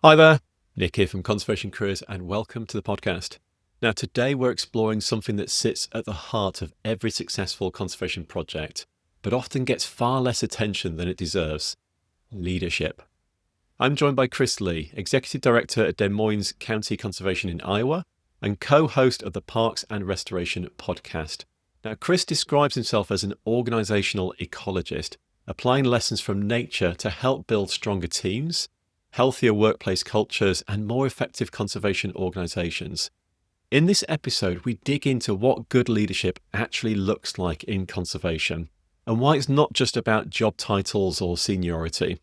Hi there, Nick here from Conservation Careers, and welcome to the podcast. Now, today we're exploring something that sits at the heart of every successful conservation project, but often gets far less attention than it deserves: leadership. I'm joined by Chris Lee, Executive Director at Des Moines County Conservation in Iowa, and co-host of the Parks and Restoration podcast. Now, Chris describes himself as an organisational ecologist, applying lessons from nature to help build stronger teams, healthier workplace cultures, and more effective conservation organisations. In this episode, we dig into what good leadership actually looks like in conservation, and why it's not just about job titles or seniority.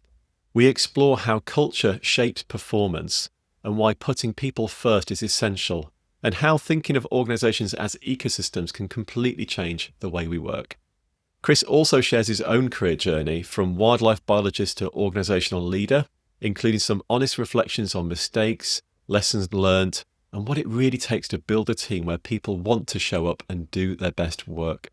We explore how culture shapes performance, and why putting people first is essential, and how thinking of organisations as ecosystems can completely change the way we work. Chris also shares his own career journey from wildlife biologist to organisational leader, including some honest reflections on mistakes, lessons learned, and what it really takes to build a team where people want to show up and do their best work.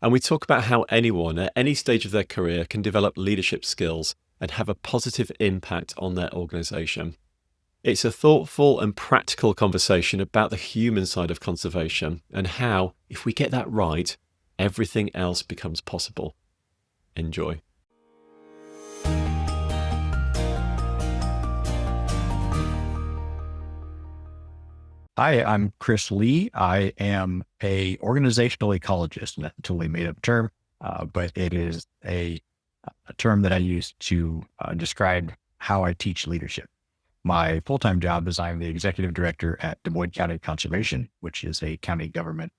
And we talk about how anyone at any stage of their career can develop leadership skills and have a positive impact on their organisation. It's a thoughtful and practical conversation about the human side of conservation and how, if we get that right, everything else becomes possible. Enjoy. Hi, I'm Chris Lee. I am a organizational ecologist. That's a totally made up term, but it is a term that I use to describe how I teach leadership. My full-time job is I'm the executive director at Des Moines County Conservation, which is a county government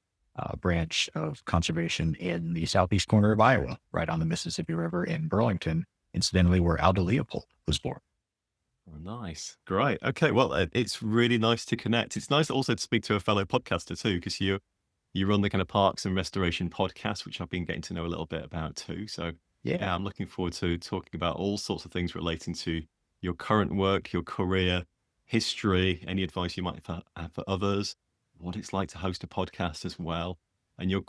branch of conservation in the southeast corner of Iowa, right on the Mississippi River in Burlington, incidentally, where Aldo Leopold was born. Oh, nice. Great. Okay. Well, it's really nice to connect. It's nice also to speak to a fellow podcaster too, because you run the kind of Parks and Restoration podcast, which I've been getting to know a little bit about too. So yeah, I'm looking forward to talking about all sorts of things relating to your current work, your career, history, any advice you might have for others, what it's like to host a podcast as well. And you're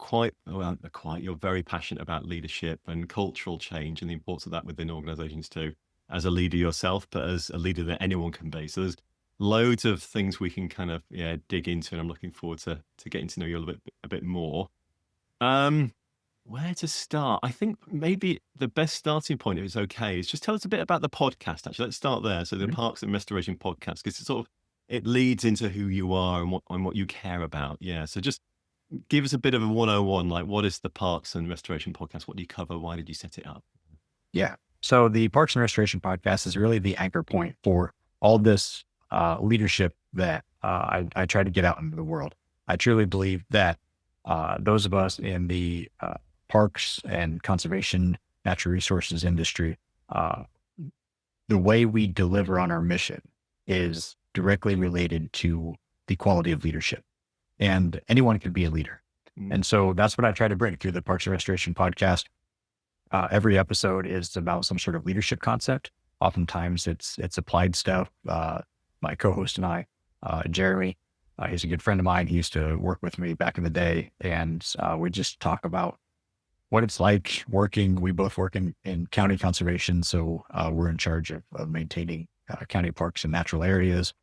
you're very passionate about leadership and cultural change and the importance of that within organizations too, as a leader yourself, but as a leader that anyone can be. So there's loads of things we can kind of dig into, and I'm looking forward to getting to know you a bit more. Where to start? I think maybe the best starting point, if it's okay, is just tell us a bit about the podcast. Actually, let's start there. So the Mhm. Parks and Restoration podcast, because it leads into who you are and what you care about. Yeah. So just give us a bit of a 101, like what is the Parks and Restoration podcast? What do you cover? Why did you set it up? Yeah. So the Parks and Restoration podcast is really the anchor point for all this leadership that I try to get out into the world. I truly believe that those of us in the parks and conservation natural resources industry, the way we deliver on our mission is directly related to the quality of leadership. And anyone can be a leader. And so that's what I try to bring through the Parks and Restoration podcast. Every episode is about some sort of leadership concept. Oftentimes it's applied stuff. My co-host and I, Jeremy, he's a good friend of mine. He used to work with me back in the day, and we just talk about what it's like working. We both work in county conservation. So we're in charge of maintaining county parks and natural areas,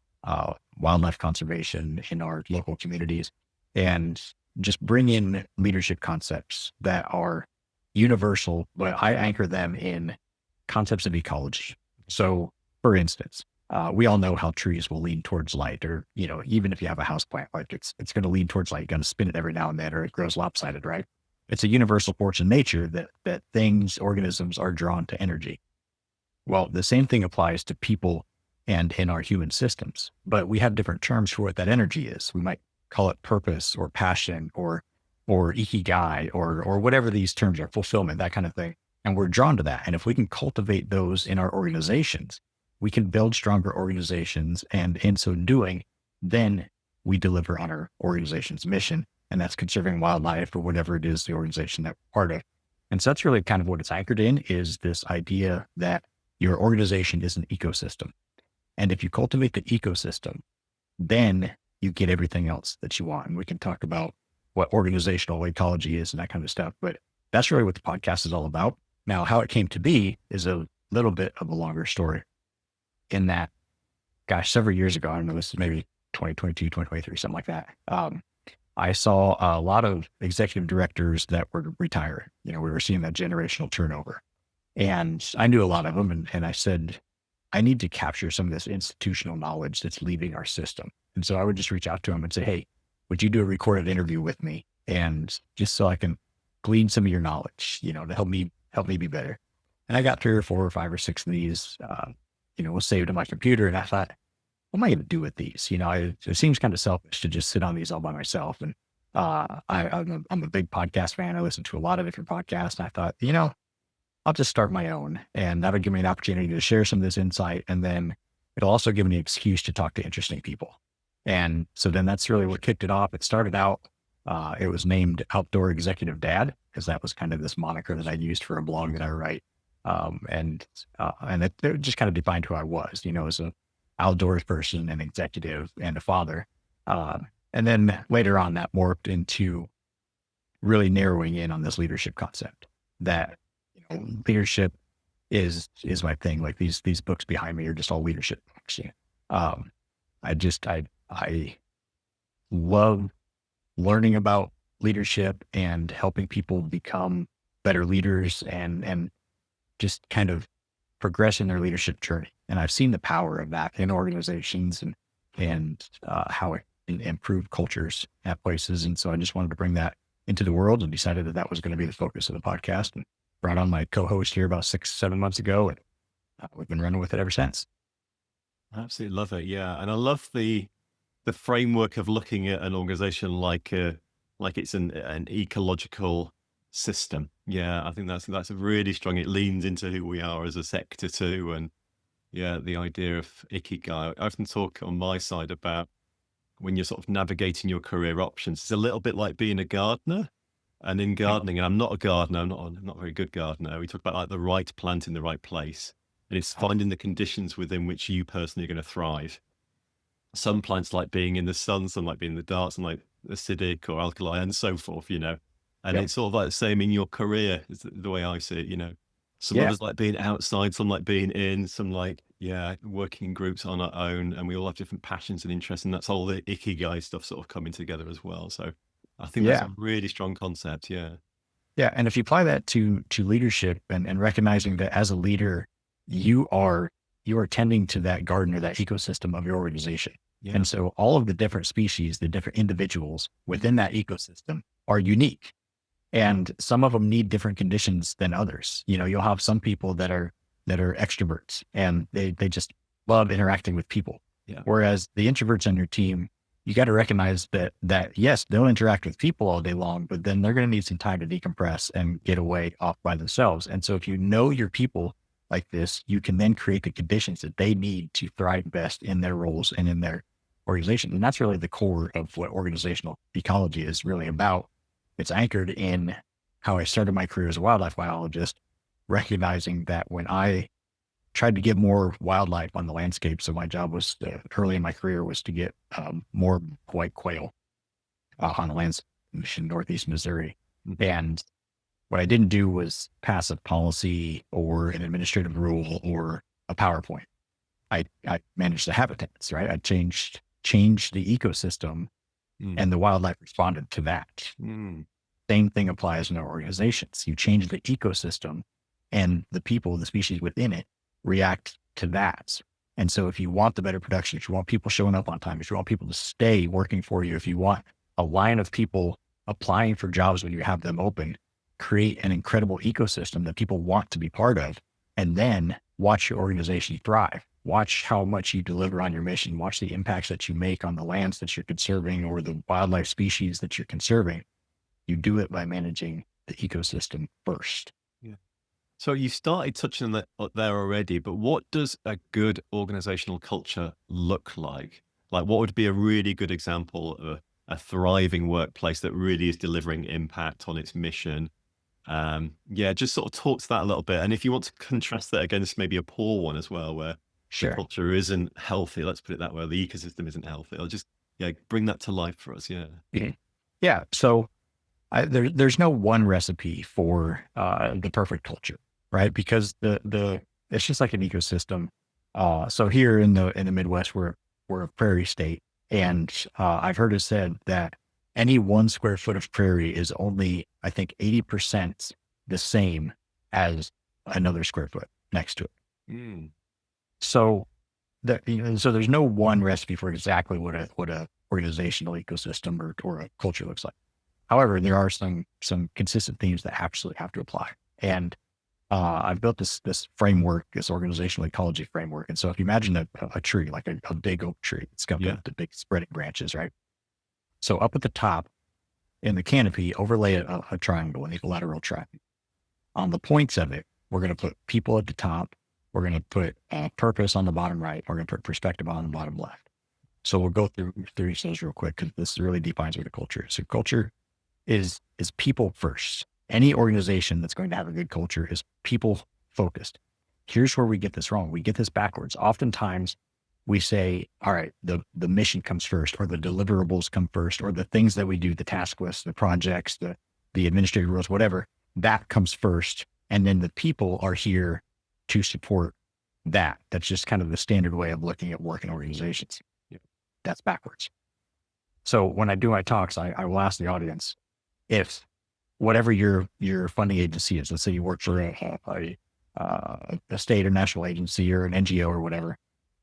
wildlife conservation in our local communities, and just bring in leadership concepts that are universal, but I anchor them in concepts of ecology. So for instance, we all know how trees will lean towards light, or, even if you have a house plant, like it's going to lean towards light, you're going to spin it every now and then, or it grows lopsided, right? It's a universal force in nature that organisms are drawn to energy. Well, the same thing applies to people and in our human systems, but we have different terms for what that energy is. We might call it purpose or passion or ikigai or whatever these terms are, fulfillment, that kind of thing. And we're drawn to that. And if we can cultivate those in our organizations, we can build stronger organizations. And in so doing, then we deliver on our organization's mission. And that's conserving wildlife or whatever it is the organization that we're part of. And so that's really kind of what it's anchored in, is this idea that your organization is an ecosystem. And if you cultivate the ecosystem, then you get everything else that you want. And we can talk about what organizational ecology is and that kind of stuff. But that's really what the podcast is all about. Now, how it came to be is a little bit of a longer story, in that several years ago, I don't know, this is maybe 2022, 2023, something like that. I saw a lot of executive directors that were retiring. We were seeing that generational turnover, and I knew a lot of them. And I said, I need to capture some of this institutional knowledge that's leaving our system. And so I would just reach out to them and say, hey, would you do a recorded interview with me? And just so I can glean some of your knowledge, to help me be better. And I got 3 or 4 or 5 or 6 of these, was saved on my computer. And I thought, what am I going to do with these? It seems kind of selfish to just sit on these all by myself. And I'm a big podcast fan. I listen to a lot of different podcasts. And I thought, I'll just start my own, and that'll give me an opportunity to share some of this insight. And then it'll also give me an excuse to talk to interesting people. And so then that's really what kicked it off. It started out, it was named Outdoor Executive Dad, because that was kind of this moniker that I used for a blog that I write. And it just kind of defined who I was, as an outdoors person, an executive, and a father. And then later on that morphed into really narrowing in on this leadership concept that, leadership is my thing. Like these books behind me are just all leadership books. I love learning about leadership and helping people become better leaders and just kind of progress in their leadership journey. And I've seen the power of that in organizations and how it can improve cultures at places. And so I just wanted to bring that into the world and decided that was going to be the focus of the podcast, and brought on my co-host here about 6-7 months ago. And we've been running with it ever since. I absolutely love it. Yeah. And I love the framework of looking at an organization like it's an ecological system. Yeah. I think that's a really strong, it leans into who we are as a sector too. And yeah, the idea of ikigai. I often talk on my side about when you're sort of navigating your career options, it's a little bit like being a gardener. And in gardening, and I'm not a gardener, I'm not a very good gardener. We talk about like the right plant in the right place. And it's finding the conditions within which you personally are going to thrive. Some plants like being in the sun, some like being in the dark, some like acidic or alkali and so forth, And Yep. it's sort of like the same in your career, is the way I see it, Some Yeah. others like being outside, some like being in, some like, working in groups on our own. And we all have different passions and interests. And that's all the ikigai stuff sort of coming together as well. So I think that's Yeah. a really strong concept. Yeah. Yeah. And if you apply that to leadership and recognizing that as a leader, you are tending to that garden or that ecosystem of your organization. Yeah. And so all of the different species, the different individuals within that ecosystem are unique. And some of them need different conditions than others. You'll have some people that are extroverts and they just love interacting with people. Yeah. Whereas the introverts on your team, you got to recognize that yes, they'll interact with people all day long, but then they're going to need some time to decompress and get away off by themselves. And so if you know your people like this, you can then create the conditions that they need to thrive best in their roles and in their organization. And that's really the core of what organizational ecology is really about. It's anchored in how I started my career as a wildlife biologist, recognizing that when I tried to get more wildlife on the landscape, so my job was early in my career was to get more white quail on the lands in Northeast Missouri. Mm-hmm. And what I didn't do was pass a policy or an administrative rule or a PowerPoint. I managed the habitats, right? I changed the ecosystem. And the wildlife responded to that. Same thing applies in our organizations. You change the ecosystem and the people, the species within it react to that. And so if you want the better production, if you want people showing up on time, if you want people to stay working for you, if you want a line of people applying for jobs when you have them open, create an incredible ecosystem that people want to be part of, and then watch your organization thrive. Watch how much you deliver on your mission. Watch the impacts that you make on the lands that you're conserving or the wildlife species that you're conserving. You do it by managing the ecosystem first. Yeah. So you started touching on that there already, but what does a good organizational culture look like? Like what would be a really good example of a thriving workplace that really is delivering impact on its mission? Just sort of talk to that a little bit. And if you want to contrast that against maybe a poor one as well, where the culture isn't healthy, let's put it that way, the ecosystem isn't healthy. I'll just bring that to life for us. Yeah. So there's no one recipe for the perfect culture, right? Because it's just like an ecosystem. So here in the Midwest, we're a prairie state, and I've heard it said that any 1 square foot of prairie is only, I think, 80% the same as another square foot next to it. Mm. So so there's no one recipe for exactly what a organizational ecosystem or a culture looks like. However, there are some consistent themes that absolutely have to apply. And I've built this framework, this organizational ecology framework. And so if you imagine a tree, like a big oak tree, it's got the big spreading branches, right? So up at the top in the canopy, overlay a triangle, an equilateral triangle. On the points of it, we're going to put people at the top. We're going to put purpose on the bottom right. We're going to put perspective on the bottom left. So we'll go through each of those real quick because this really defines what a culture is. So culture is people first. Any organization that's going to have a good culture is people focused. Here's where we get this wrong. We get this backwards. Oftentimes we say, all right, the mission comes first, or the deliverables come first, or the things that we do, the task lists, the projects, the administrative rules, whatever, that comes first. And then the people are here to support that. That's just kind of the standard way of looking at work in organizations. Yep. That's backwards. So when I do my talks, I will ask the audience, if whatever your funding agency is, let's say you work for a state or national agency or an NGO or whatever,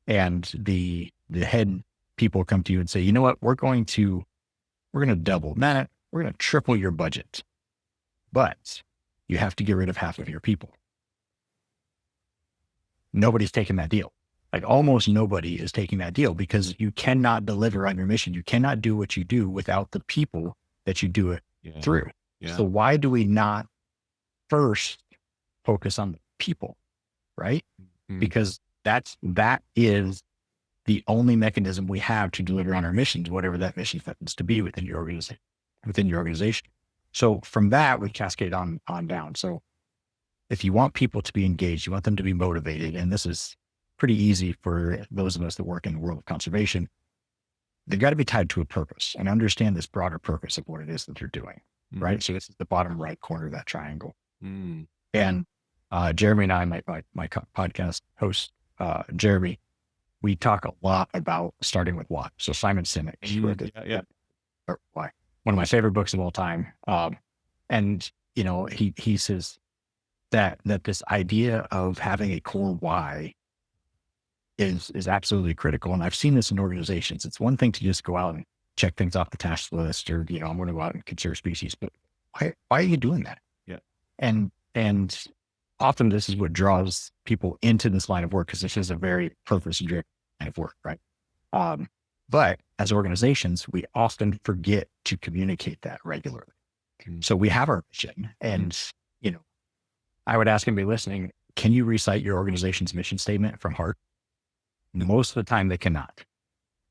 and the head people come to you and say, you know what, we're going to double, we're going to triple your budget, but you have to get rid of half of your people. Nobody's taking that deal. Like almost nobody is taking that deal because you cannot deliver on your mission. You cannot do what you do without the people that you do it through. Yeah. So why do we not first focus on the people, right? Mm-hmm. Because that is the only mechanism we have to deliver on our missions, whatever that mission happens to be within your organization. So from that, we cascade on down. So if you want people to be engaged, you want them to be motivated, and this is pretty easy for those of us that work in the world of conservation, they've got to be tied to a purpose and understand this broader purpose of what it is that they're doing, right? So this is the bottom right corner of that triangle. And Jeremy and I, my podcast host, Jeremy, we talk a lot about starting with why. So Simon Sinek, why, one of my favorite books of all time. And you know, he says that this idea of having a core why is absolutely critical. And I've seen this in organizations. It's one thing to just go out and check things off the task list, or, you know, I'm going to go out and conserve species, but why are you doing that? Yeah. And often this is what draws people into this line of work, because this is a very purpose-driven line of work, right? But as organizations, we often forget to communicate that regularly. So we have our mission, and, you know, I would ask anybody listening, can you recite your organization's mission statement from heart? Most of the time they cannot.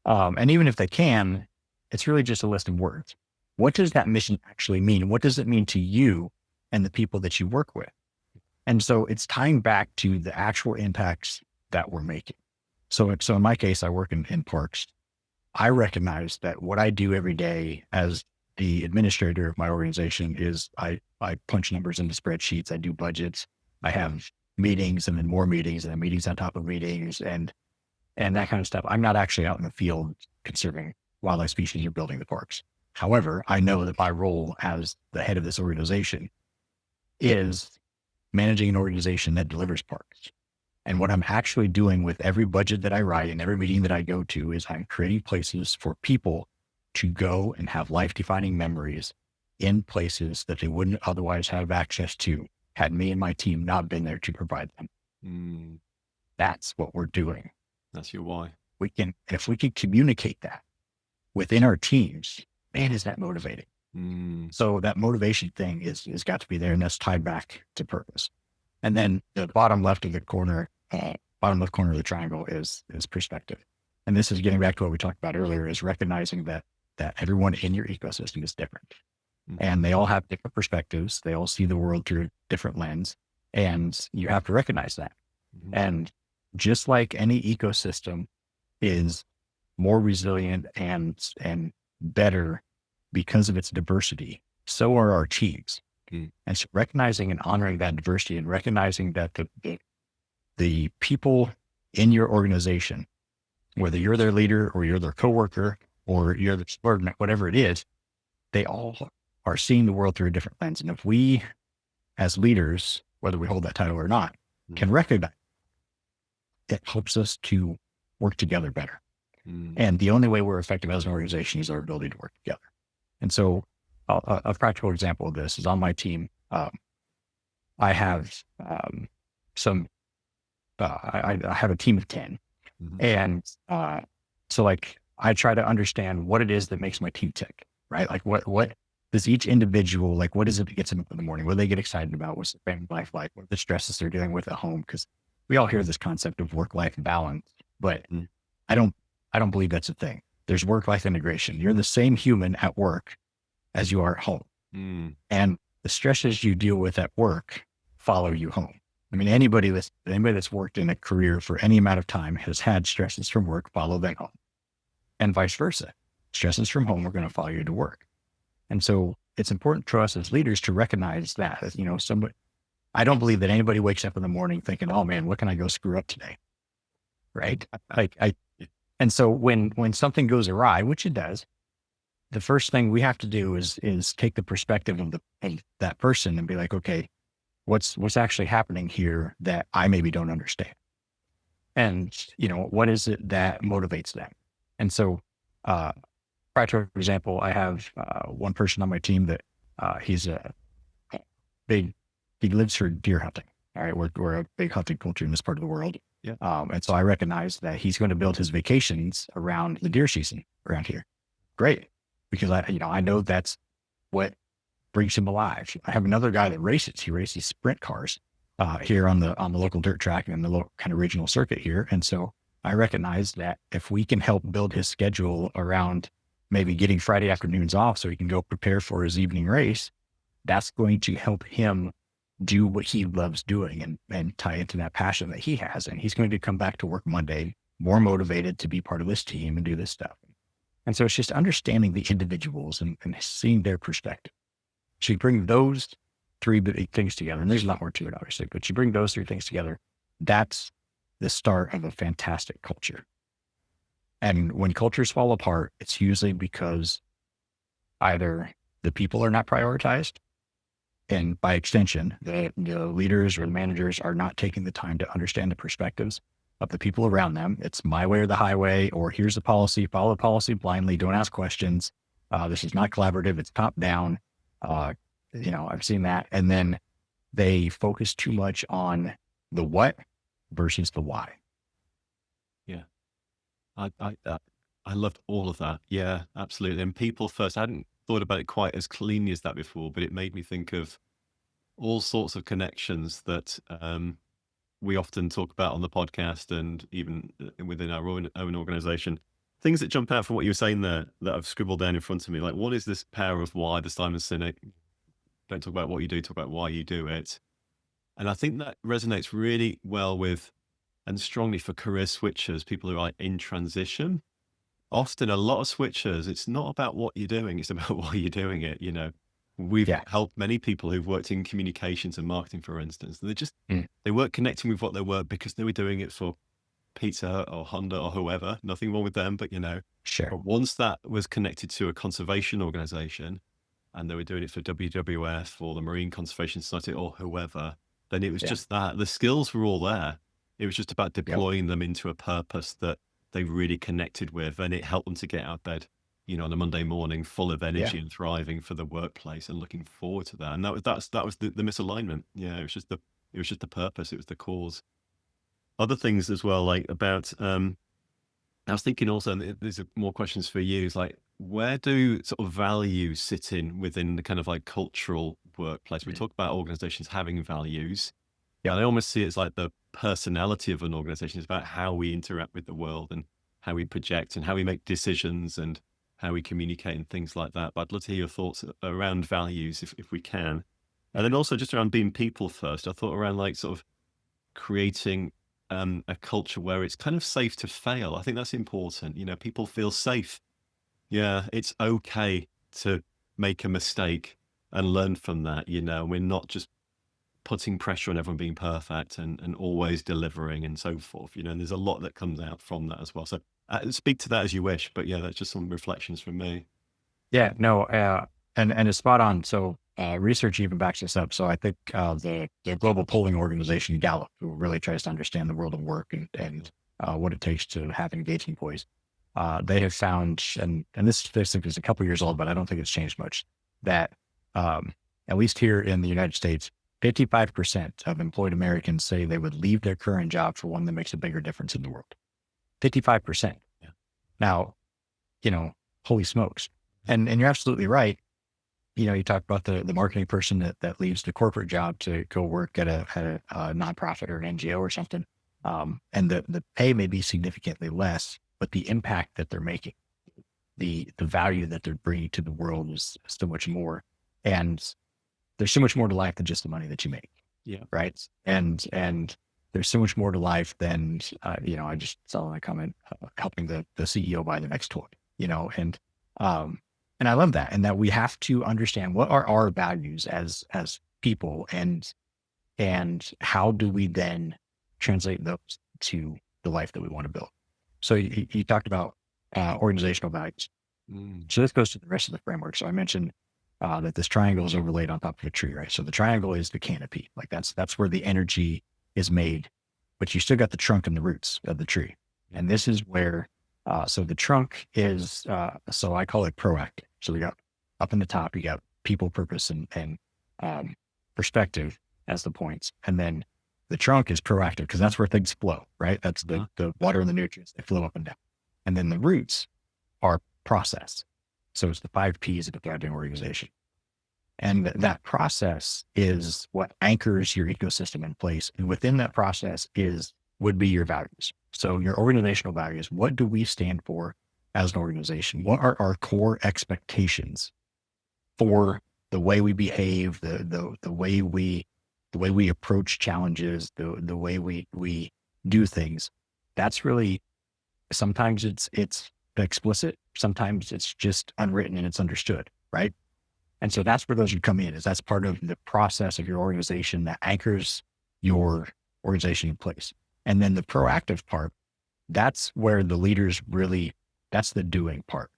And even if they can, it's really just a list of words. What does that mission actually mean? What does it mean to you and the people that you work with? And so it's tying back to the actual impacts that we're making. So in my case, I work in parks. I recognize that what I do every day as the administrator of my organization is I punch numbers into spreadsheets. I do budgets. I have meetings and then more meetings and then meetings on top of meetings and that kind of stuff. I'm not actually out in the field conserving wildlife species or building the parks. However, I know that my role as the head of this organization is managing an organization that delivers parks. And what I'm actually doing with every budget that I write and every meeting that I go to is I'm creating places for people to go and have life-defining memories in places that they wouldn't otherwise have access to had me and my team not been there to provide them. That's what we're doing. That's your why. If we can communicate that within our teams, man, is that motivating. So that motivation thing is got to be there, and that's tied back to purpose. And then the bottom left corner of the triangle is perspective. And this is getting back to what we talked about earlier, is recognizing that everyone in your ecosystem is different. And they all have different perspectives. They all see the world through a different lens, and you have to recognize that. And just like any ecosystem is more resilient and better because of its diversity, so are our teams. And so recognizing and honoring that diversity and recognizing that the people in your organization, whether you're their leader or you're their coworker or you're the subordinate, whatever it is, they all are seeing the world through a different lens. And if we, as leaders, whether we hold that title or not, can recognize it, helps us to work together better. And the only way we're effective as an organization is our ability to work together. And so a practical example of this is on my team. I have I have a team of 10. And so like I try to understand what it is that makes my team tick, right? Like what does each individual, like what is it that gets them up in the morning? What do they get excited about? What's their family life like? What are the stresses they're dealing with at home? Because we all hear this concept of work-life balance, but I don't believe that's a thing. There's work-life integration. You're the same human at work as you are at home. And the stresses you deal with at work follow you home. I mean, anybody that's worked in a career for any amount of time has had stresses from work follow them home, and vice versa. Stresses from home are going to follow you to work. And so it's important for us as leaders to recognize that, I don't believe that anybody wakes up in the morning thinking, oh man, what can I go screw up today? Right. And so when something goes awry, which it does, the first thing we have to do is take the perspective of that person and be like, okay, what's actually happening here that I maybe don't understand? And, what is it that motivates them? And so, for example, I have one person on my team that he lives for deer hunting. All right. We're a big hunting culture in this part of the world. Yeah. And so I recognize that he's going to build his vacations around the deer season around here. Great. Because I know that's what brings him alive. I have another guy that races. He races sprint cars here on the local dirt track and the local kind of regional circuit here. And so I recognize that if we can help build his schedule around maybe getting Friday afternoons off so he can go prepare for his evening race, that's going to help him do what he loves doing and tie into that passion that he has. And he's going to come back to work Monday more motivated to be part of this team and do this stuff. And so it's just understanding the individuals and seeing their perspective. So you bring those three big things together, and there's a lot more to it, obviously, but you bring those three things together, that's the start of a fantastic culture. And when cultures fall apart, it's usually because either the people are not prioritized, and by extension, the leaders or the managers are not taking the time to understand the perspectives of the people around them. It's my way or the highway, or here's the policy, follow the policy blindly, don't ask questions. This is not collaborative, it's top down. I've seen that. And then they focus too much on the what versus the why. Yeah. I loved all of that. Yeah, absolutely. And people first, I hadn't thought about it quite as cleanly as that before, but it made me think of all sorts of connections that we often talk about on the podcast and even within our own organization. Things that jump out from what you were saying there that I've scribbled down in front of me, like what is this power of why, the Simon Sinek? Don't talk about what you do, talk about why you do it. And I think that resonates really well with and strongly for career switchers, people who are in transition. Often a lot of switchers, it's not about what you're doing, it's about why you're doing it. We've helped many people who've worked in communications and marketing, for instance. They weren't connecting with what they were because they were doing it for Pizza Hut or Honda or whoever. Nothing wrong with them, but Sure. But once that was connected to a conservation organization and they were doing it for WWF or the Marine Conservation Society or whoever, then it was just that the skills were all there. It was just about deploying them into a purpose that they really connected with, and it helped them to get out of bed, on a Monday morning, full of energy and thriving for the workplace and looking forward to that. And that was the misalignment. Yeah, it was just the purpose. It was the cause. Other things as well, like about. I was thinking also, and these are more questions for you. Is like, where do sort of values sit within the kind of like cultural workplace? We talk about organizations having values. Yeah, I almost see it as like the personality of an organization. It's about how we interact with the world and how we project and how we make decisions and how we communicate and things like that. But I'd love to hear your thoughts around values if we can. And then also just around being people first. I thought around like sort of creating a culture where it's kind of safe to fail. I think that's important. People feel safe. Yeah, it's okay to make a mistake and learn from that. We're not just putting pressure on everyone being perfect and always delivering and so forth, and there's a lot that comes out from that as well. So speak to that as you wish, but yeah, that's just some reflections from me. Yeah, no, and it's spot on. So research even backs this up. So I think the global polling organization Gallup, who really tries to understand the world of work and what it takes to have engaged employees, they have found, and this statistic is a couple years old, but I don't think it's changed much, that at least here in the United States, 55% of employed Americans say they would leave their current job for one that makes a bigger difference in the world. 55%. Yeah. Now, holy smokes. And you're absolutely right. You talk about the marketing person that leaves the corporate job to go work at a nonprofit or an NGO or something. And the pay may be significantly less, but the impact that they're making, the value that they're bringing to the world is so much more. And there's so much more to life than just the money that you make. Yeah. Right. And there's so much more to life than, I just saw a comment helping the CEO buy the next toy, and I love that. And that we have to understand what are our values as people and how do we then translate those to the life that we want to build. So you talked about organizational values. So this goes to the rest of the framework. So I mentioned that this triangle is overlaid on top of a tree, right? So the triangle is the canopy, like that's where the energy is made, but you still got the trunk and the roots of the tree. And this is where, so the trunk is, so I call it proactive. So we got up in the top, you got people, purpose, and perspective as the points. And then the trunk is proactive because that's where things flow, right? That's the water and the nutrients, they flow up and down. And then the roots are process. So it's the 5 Ps of a thriving organization. And that process is what anchors your ecosystem in place. And within that process would be your values. So your organizational values, what do we stand for as an organization? What are our core expectations for the way we behave, the way we approach challenges, the way we do things? That's really, sometimes it's explicit, sometimes it's just unwritten and it's understood, right? And so that's where those would come in, is that's part of the process of your organization that anchors your organization in place. And then the proactive part, that's where the leaders really, that's the doing part.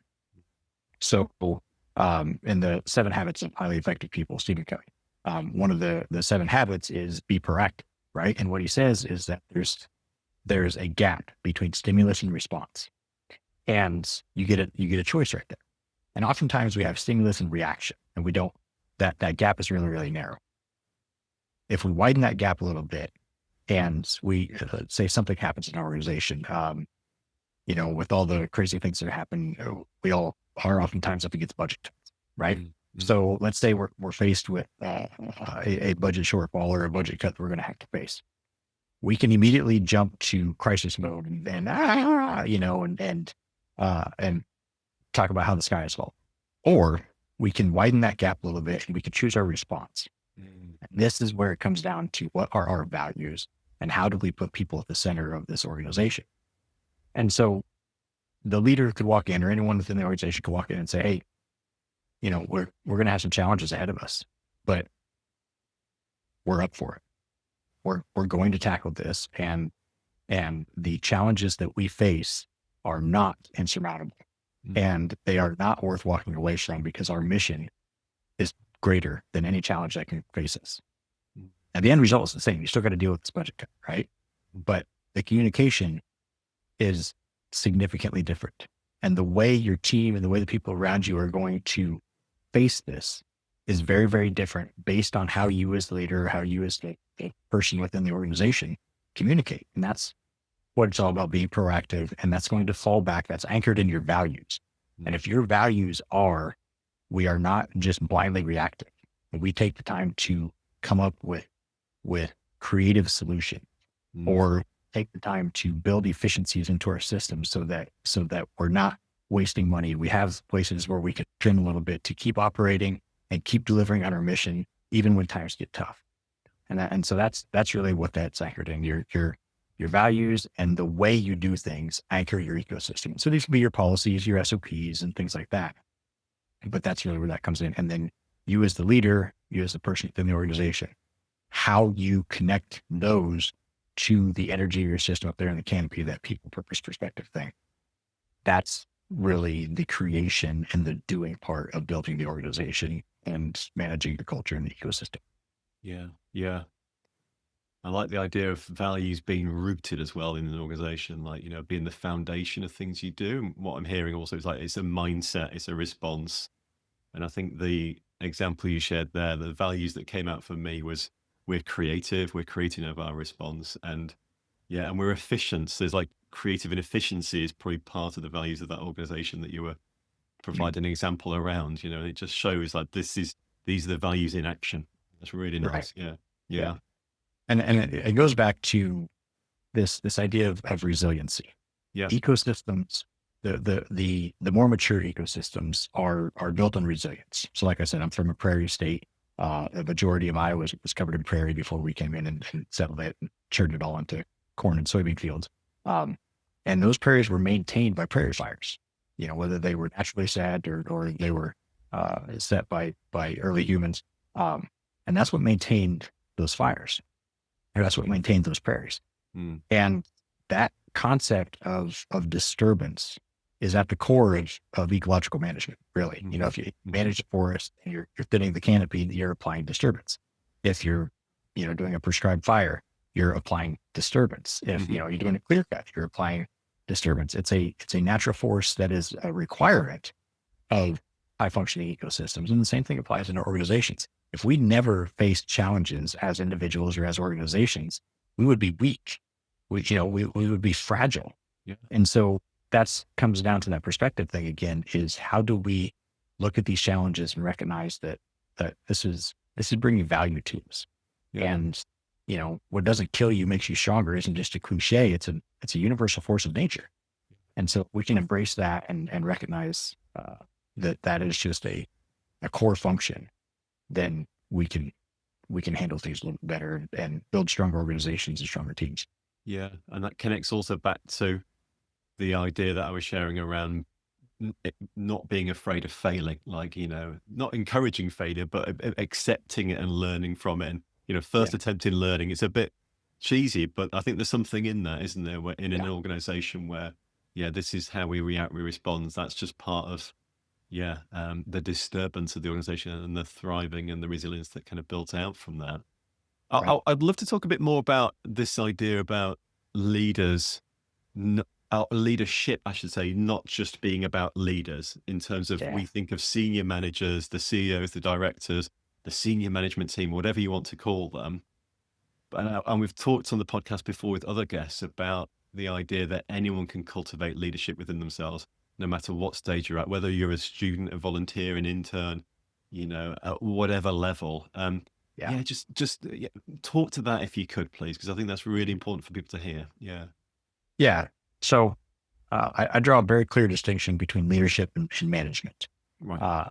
So in the 7 Habits of Highly Effective People, Stephen Covey, one of the 7 habits is be proactive, right? And what he says is that there's a gap between stimulus and response. And you get a choice right there. And oftentimes we have stimulus and reaction, and we don't, that gap is really, really narrow. If we widen that gap a little bit and we say something happens in our organization, with all the crazy things that happen, we all are oftentimes up against budget, right? Mm-hmm. So let's say we're faced with a budget shortfall or a budget cut that we're going to have to face. We can immediately jump to crisis mode and talk about how the sky is falling. Or we can widen that gap a little bit and we can choose our response. And this is where it comes down to what are our values and how do we put people at the center of this organization. And so the leader could walk in, or anyone within the organization could walk in and say, hey, we're going to have some challenges ahead of us, but we're up for it. We're going to tackle this. And the challenges that we face are not insurmountable. And they are not worth walking away from, because our mission is greater than any challenge that can face us. And the end result is the same. You still got to deal with this budget cut, right? But the communication is significantly different. And the way your team and the way the people around you are going to face this is very, very different based on how you as the leader, how you as the person within the organization communicate. And that's what it's all about, being proactive. And that's going to fall back. That's anchored in your values. And if your values are, we are not just blindly reactive, we take the time to come up with creative solution, or take the time to build efficiencies into our system so that we're not wasting money. We have places where we can trim a little bit to keep operating and keep delivering on our mission, even when times get tough. And so that's really what that's anchored in. Your values and the way you do things anchor your ecosystem. So these can be your policies, your SOPs, and things like that. But that's really where that comes in. And then you as the leader, you as the person within the organization, how you connect those to the energy of your system up there in the canopy, that people purpose perspective thing. That's really the creation and the doing part of building the organization and managing the culture and the ecosystem. Yeah. Yeah. I like the idea of values being rooted as well in an organization, like, being the foundation of things you do. And what I'm hearing also is like, it's a mindset, it's a response. And I think the example you shared there, the values that came out for me was we're creative, we're creating of our response. And yeah, and we're efficient. So there's like creative and efficiency is probably part of the values of that organization that you were Mm. providing an example around, and it just shows like these are the values in action. That's really Right. nice. Yeah. Yeah. Yeah. And it goes back to this idea of resiliency. Yeah. Ecosystems, the more mature ecosystems are built on resilience. So like I said, I'm from a prairie state. The majority of Iowa was covered in prairie before we came in and settled it and turned it all into corn and soybean fields. And those prairies were maintained by prairie fires, whether they were naturally set or they were set by early humans. And that's what maintained those fires. And that's what maintained those prairies. Mm. And that concept of disturbance is at the core of ecological management, really. Mm-hmm. If you manage a forest and you're thinning the canopy, you're applying disturbance. If you're, doing a prescribed fire, you're applying disturbance. If, you're doing a clear cut, you're applying disturbance. It's a natural force that is a requirement of high functioning ecosystems. And the same thing applies in our organizations. If we never faced challenges as individuals or as organizations, we would be weak. We would be fragile. Yeah. And so that's comes down to that perspective thing again, is how do we look at these challenges and recognize that this is bringing value to us. Yeah. And, what doesn't kill you makes you stronger isn't just a cliche. It's a universal force of nature. And so we can embrace that and recognize that is just a core function. Then we can handle things a little better and build stronger organizations and stronger teams. Yeah. And that connects also back to the idea that I was sharing around not being afraid of failing, like, not encouraging failure, but accepting it and learning from it. And, first attempt in learning, it's a bit cheesy, but I think there's something in that, isn't there? Where in an organization where, this is how we react, we respond. That's just part of, the disturbance of the organization and the thriving and the resilience that kind of built out from that. Right. I'd love to talk a bit more about this idea about leaders, leadership, I should say, not just being about leaders in terms of we think of senior managers, the CEOs, the directors, the senior management team, whatever you want to call them. And we've talked on the podcast before with other guests about the idea that anyone can cultivate leadership within themselves, no matter what stage you're at, whether you're a student, a volunteer, an intern, at whatever level. Just talk to that if you could, please, because I think that's really important for people to hear. Yeah. So I draw a very clear distinction between leadership and management. Right.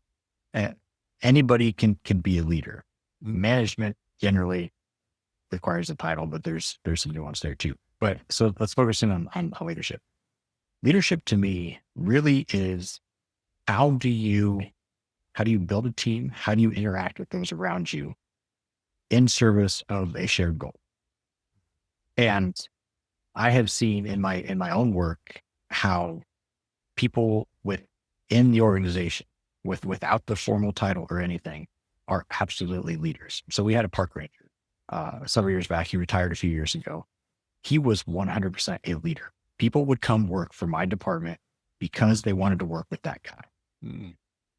Anybody can be a leader. Management generally requires a title, but there's some nuance there too. But so let's focus in on leadership. Leadership to me really is how do you build a team? How do you interact with those around you in service of a shared goal? And I have seen in my own work how people within the organization without the formal title or anything are absolutely leaders. So we had a park ranger several years back. He retired a few years ago. He was 100% a leader. People would come work for my department because they wanted to work with that guy.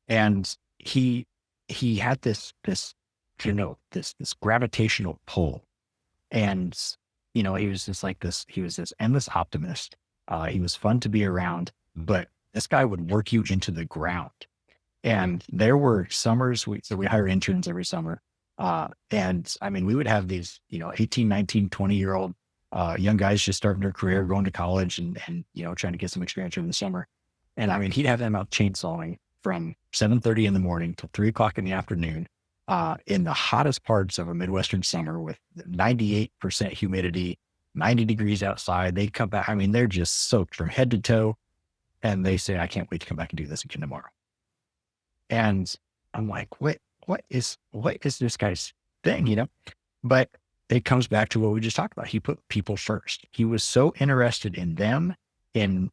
And he had this gravitational pull. And, he was this endless optimist. He was fun to be around, but this guy would work you into the ground. And there were summers, so we hire interns every summer. And I mean, we would have these, 18, 19, 20-year-old young guys just starting their career, going to college and trying to get some experience over the summer. And I mean, he'd have them out chainsawing from 7:30 in the morning till 3:00 in the afternoon, in the hottest parts of a Midwestern summer with 98% humidity, 90 degrees outside. They'd come back. I mean, they're just soaked from head to toe. And they say, I can't wait to come back and do this again tomorrow. And I'm like, what is this guy's thing? But it comes back to what we just talked about. He put people first. He was so interested in them, in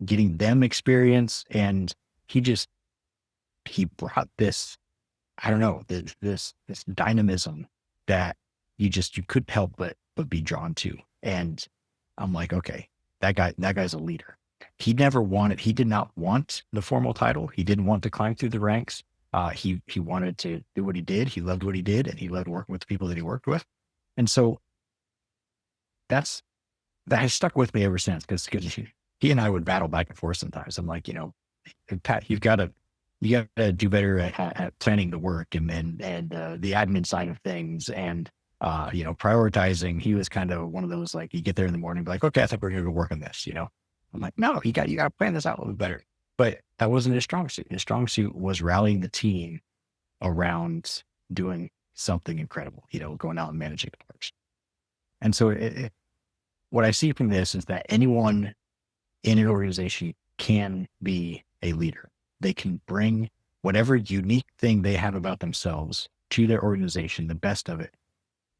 getting them experience. And he brought this, I don't know, this dynamism that you couldn't help but be drawn to. And I'm like, okay, that guy's a leader. He did not want the formal title. He didn't want to climb through the ranks. He wanted to do what he did. He loved what he did, and he loved working with the people that he worked with. And so that has stuck with me ever since, because he and I would battle back and forth sometimes. I'm like, Pat, you got to do better at planning the work and the admin side of things, and prioritizing. He was kind of one of those, like, you get there in the morning, be like, okay, I think we're going to go work on this. I'm like, no, you got to plan this out a little bit better. But that wasn't his strong suit. His strong suit was rallying the team around doing something incredible, going out and managing the parks. And so what I see from this is that anyone in an organization can be a leader. They can bring whatever unique thing they have about themselves to their organization, the best of it,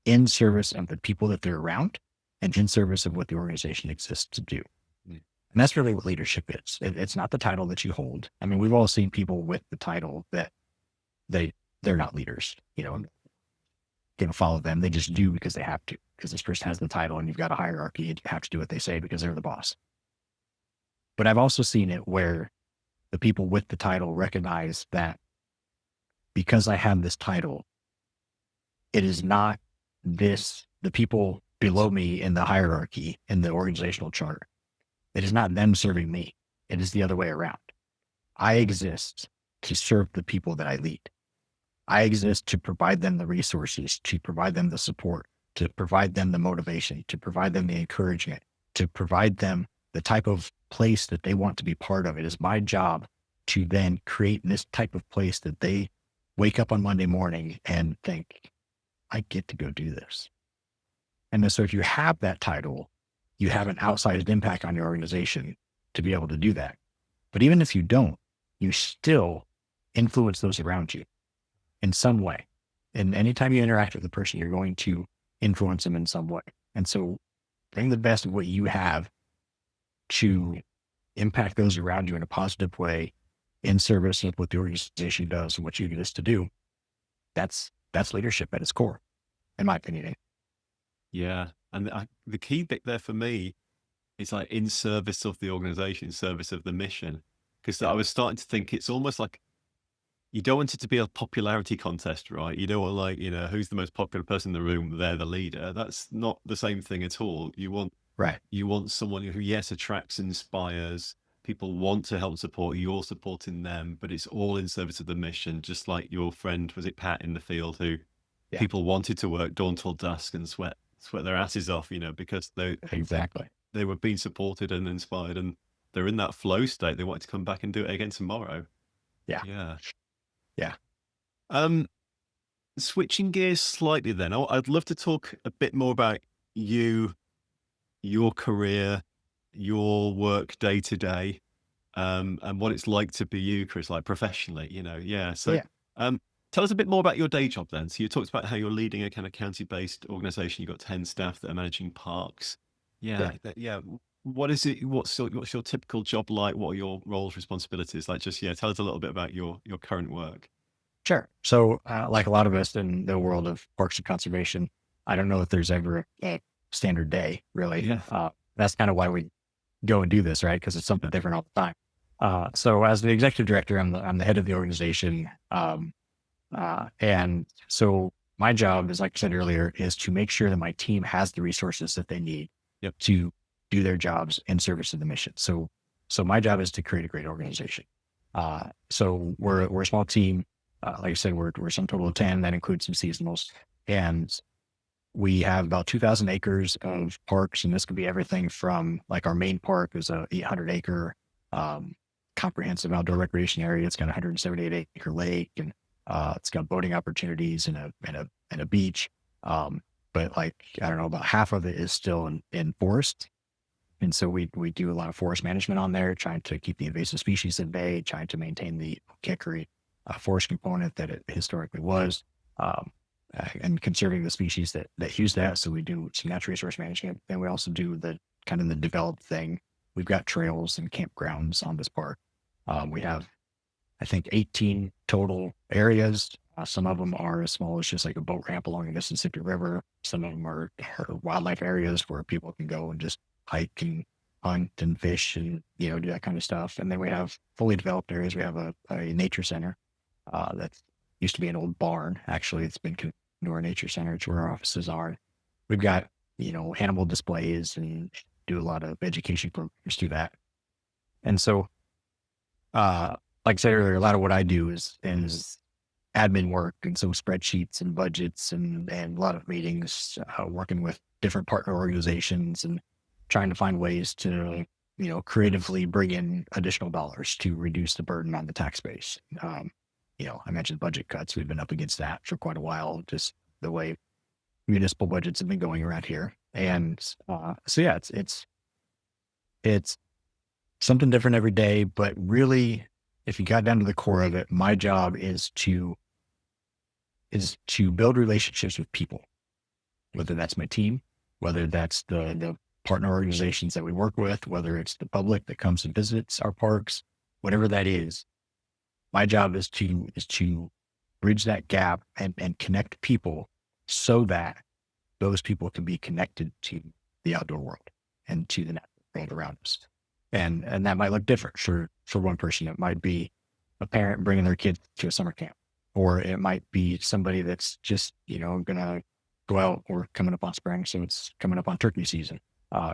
in service of the people that they're around and in service of what the organization exists to do. And that's really what leadership is. It's not the title that you hold. I mean, we've all seen people with the title that they're not leaders, follow them. They just do because they have to, because this person has the title and you've got a hierarchy and you have to do what they say because they're the boss. But I've also seen it where the people with the title recognize that because I have this title, it is not the people below me in the hierarchy, in the organizational chart. It is not them serving me. It is the other way around. I exist to serve the people that I lead. I exist to provide them the resources, to provide them the support, to provide them the motivation, to provide them the encouragement, to provide them the type of place that they want to be part of. It is my job to then create this type of place that they wake up on Monday morning and think, I get to go do this. And so if you have that title, you have an outsized impact on your organization to be able to do that. But even if you don't, you still influence those around you in some way. And anytime you interact with a person, you're going to influence them in some way. And so bring the best of what you have to impact those around you in a positive way, in service of what the organization does and what you exist to do. That's leadership at its core, in my opinion. Yeah. And the key bit there for me is like in service of the organization, in service of the mission. Because I was starting to think it's almost like you don't want it to be a popularity contest, right? You don't want, like, who's the most popular person in the room, they're the leader. That's not the same thing at all. You want someone who, yes, attracts, inspires, people want to help support, you're supporting them, but it's all in service of the mission. Just like your friend, was it Pat in the field, who people wanted to work dawn till dusk and sweat their asses off, because they were being supported and inspired, and they're in that flow state. They wanted to come back and do it again tomorrow. Yeah. Switching gears slightly then, I'd love to talk a bit more about you, your career, your work day to day, and what it's like to be you, Chris, like professionally, tell us a bit more about your day job then. So you talked about how you're leading a kind of county-based organization. You've got 10 staff that are managing parks. What is it? What's your typical job like? What are your roles, responsibilities? Like, just, tell us a little bit about your current work. Sure. So like a lot of us in the world of parks and conservation, I don't know if there's ever a standard day, really. Yeah. That's kind of why we go and do this, right? Because it's something different all the time. So as the executive director, I'm the head of the organization. And so my job is, like I said earlier, is to make sure that my team has the resources that they need to do their jobs in service of the mission. So my job is to create a great organization. So we're a small team. Like I said, we're some total of 10. That includes some seasonals. And we have about 2,000 acres of parks. And this could be everything from, like, our main park is a 800 acre comprehensive outdoor recreation area. It's got a 178 acre lake, and it's got boating opportunities and a beach. But, like, I don't know, about half of it is still in forest. And so we do a lot of forest management on there, trying to keep the invasive species at bay, trying to maintain the hickory forest component that it historically was. and conserving the species that use that. So we do some natural resource management, and we also do the kind of the developed thing. We've got trails and campgrounds on this park. We have, I think, 18 total areas. Some of them are as small as just like a boat ramp along the Mississippi River. Some of them are wildlife areas where people can go and just hike and hunt and fish and, do that kind of stuff. And then we have fully developed areas. We have a nature center that used to be an old barn. Actually, it's been converted into our nature center. It's where our offices are. We've got, animal displays and do a lot of education programs through that. And so, like I said earlier, a lot of what I do is admin work. And so spreadsheets and budgets and a lot of meetings, working with different partner organizations and trying to find ways to, creatively bring in additional dollars to reduce the burden on the tax base. I mentioned budget cuts. We've been up against that for quite a while, just the way municipal budgets have been going around here. And so, yeah, it's something different every day, but really, if you got down to the core of it, my job is to build relationships with people, whether that's my team, whether that's the partner organizations that we work with, whether it's the public that comes and visits our parks, whatever that is. My job is to bridge that gap and connect people so that those people can be connected to the outdoor world and to the natural world around us. And that might look different for one person. It might be a parent bringing their kid to a summer camp, or it might be somebody that's just, going to go out, or coming up on spring. So it's coming up on turkey season,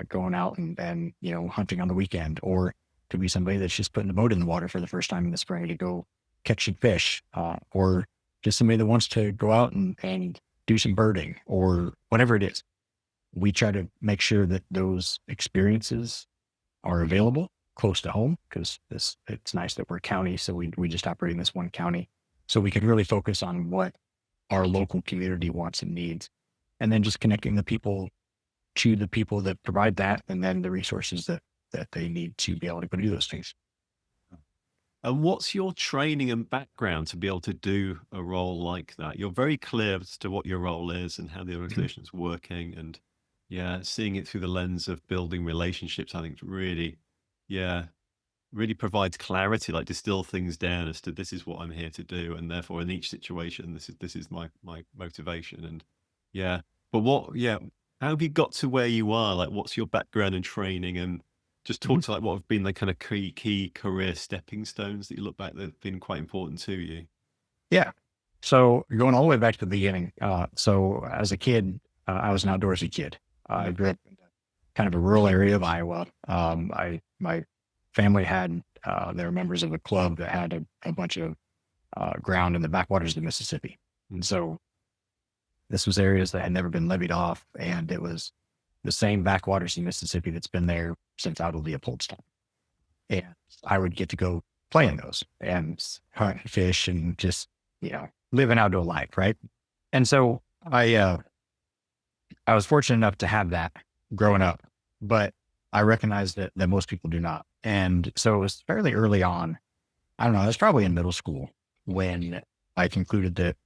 going out and hunting on the weekend, or could be somebody that's just putting the boat in the water for the first time in the spring to go catching fish, or just somebody that wants to go out and do some birding or whatever it is. We try to make sure that those experiences are available close to home, because it's nice that we're a county. So we just operate in this one county. So we can really focus on what our local community wants and needs, and then just connecting the people to the people that provide that, and then the resources that they need to be able to go do those things. And what's your training and background to be able to do a role like that? You're very clear as to what your role is and how the organization is working. And seeing it through the lens of building relationships, I think really provides clarity, like distill things down as to this is what I'm here to do. And therefore in each situation, this is my motivation. And but how have you got to where you are? Like, what's your background and training? And just talk to like what have been the kind of key career stepping stones that you look back that have been quite important to you. Yeah. So going all the way back to the beginning. So as a kid, I was an outdoorsy kid. I grew up in kind of a rural area of Iowa. My family had, they were members of a club that had a bunch of ground in the backwaters of the Mississippi. And so this was areas that had never been levied off, and it was the same backwaters in Mississippi that's been there since Aldo Leopold's time. And I would get to go play in those and hunt, fish, and just, live an outdoor life. Right. And so I was fortunate enough to have that growing up, but I recognized that most people do not. And so it was fairly early on. I don't know, I was probably in middle school when I concluded that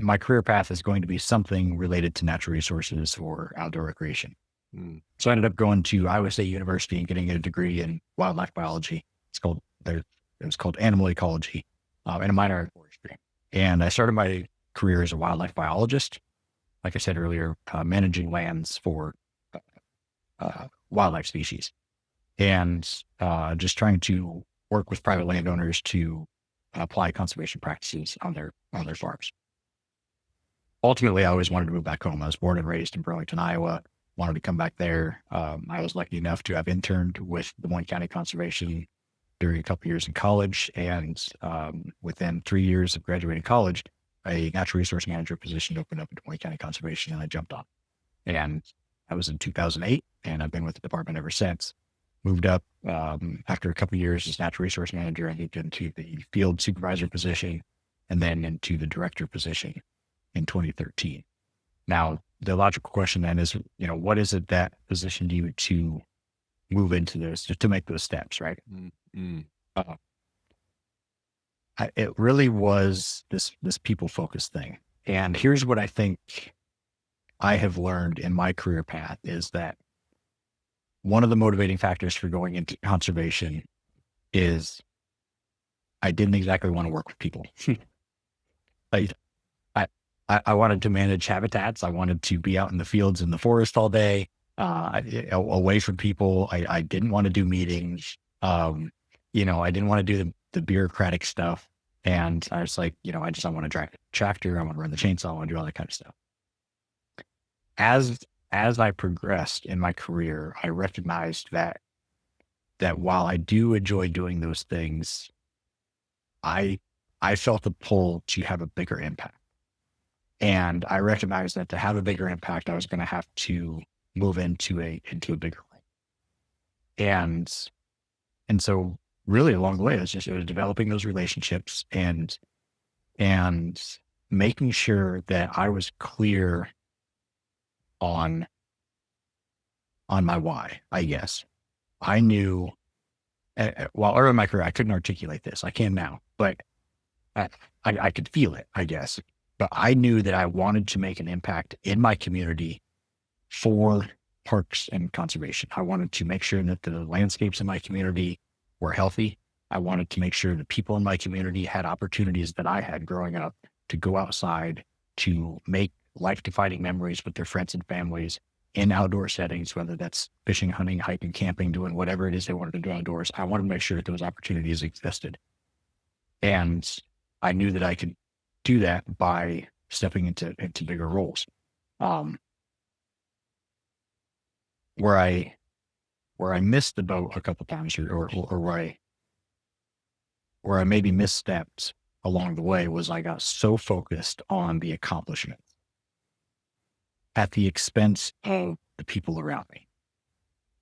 my career path is going to be something related to natural resources or outdoor recreation. So I ended up going to Iowa State University and getting a degree in wildlife biology. It was called animal ecology, and a minor in forestry. And I started my career as a wildlife biologist, like I said earlier, managing lands for wildlife species, and just trying to work with private landowners to apply conservation practices on their farms. Ultimately, I always wanted to move back home. I was born and raised in Burlington, Iowa. Wanted to come back there. I was lucky enough to have interned with Des Moines County Conservation during a couple of years in college, and within 3 years of graduating college, a natural resource manager position opened up at Des Moines County Conservation, and I jumped on. And that was in 2008, and I've been with the department ever since. Moved up after a couple of years as natural resource manager. I moved into the field supervisor position, and then into the director position in 2013. Now, the logical question then is, what is it that positioned you to move into this, to make those steps, right? It really was this people-focused thing. And here's what I think I have learned in my career path is that one of the motivating factors for going into conservation is I didn't exactly want to work with people. Like I, I wanted to manage habitats. I wanted to be out in the fields in the forest all day, away from people. I didn't want to do meetings. I didn't want to do the bureaucratic stuff. And I was like, I want to drive a tractor. I want to run the chainsaw. I want to do all that kind of stuff. As I progressed in my career, I recognized that while I do enjoy doing those things, I felt the pull to have a bigger impact. And I recognized that to have a bigger impact, I was going to have to move into a bigger way. And so really along the way, it was developing those relationships and making sure that I was clear on my why, I guess. I knew while early in my career, I couldn't articulate this. I can now, but I could feel it, I guess. But I knew that I wanted to make an impact in my community for parks and conservation. I wanted to make sure that the landscapes in my community were healthy. I wanted to make sure that people in my community had opportunities that I had growing up to go outside, to make life-defining memories with their friends and families in outdoor settings, whether that's fishing, hunting, hiking, camping, doing whatever it is they wanted to do outdoors. I wanted to make sure that those opportunities existed. And I knew that I could do that by stepping into bigger roles. Where I missed the boat a couple times or where I maybe misstepped along the way was I got so focused on the accomplishment at the expense of the people around me.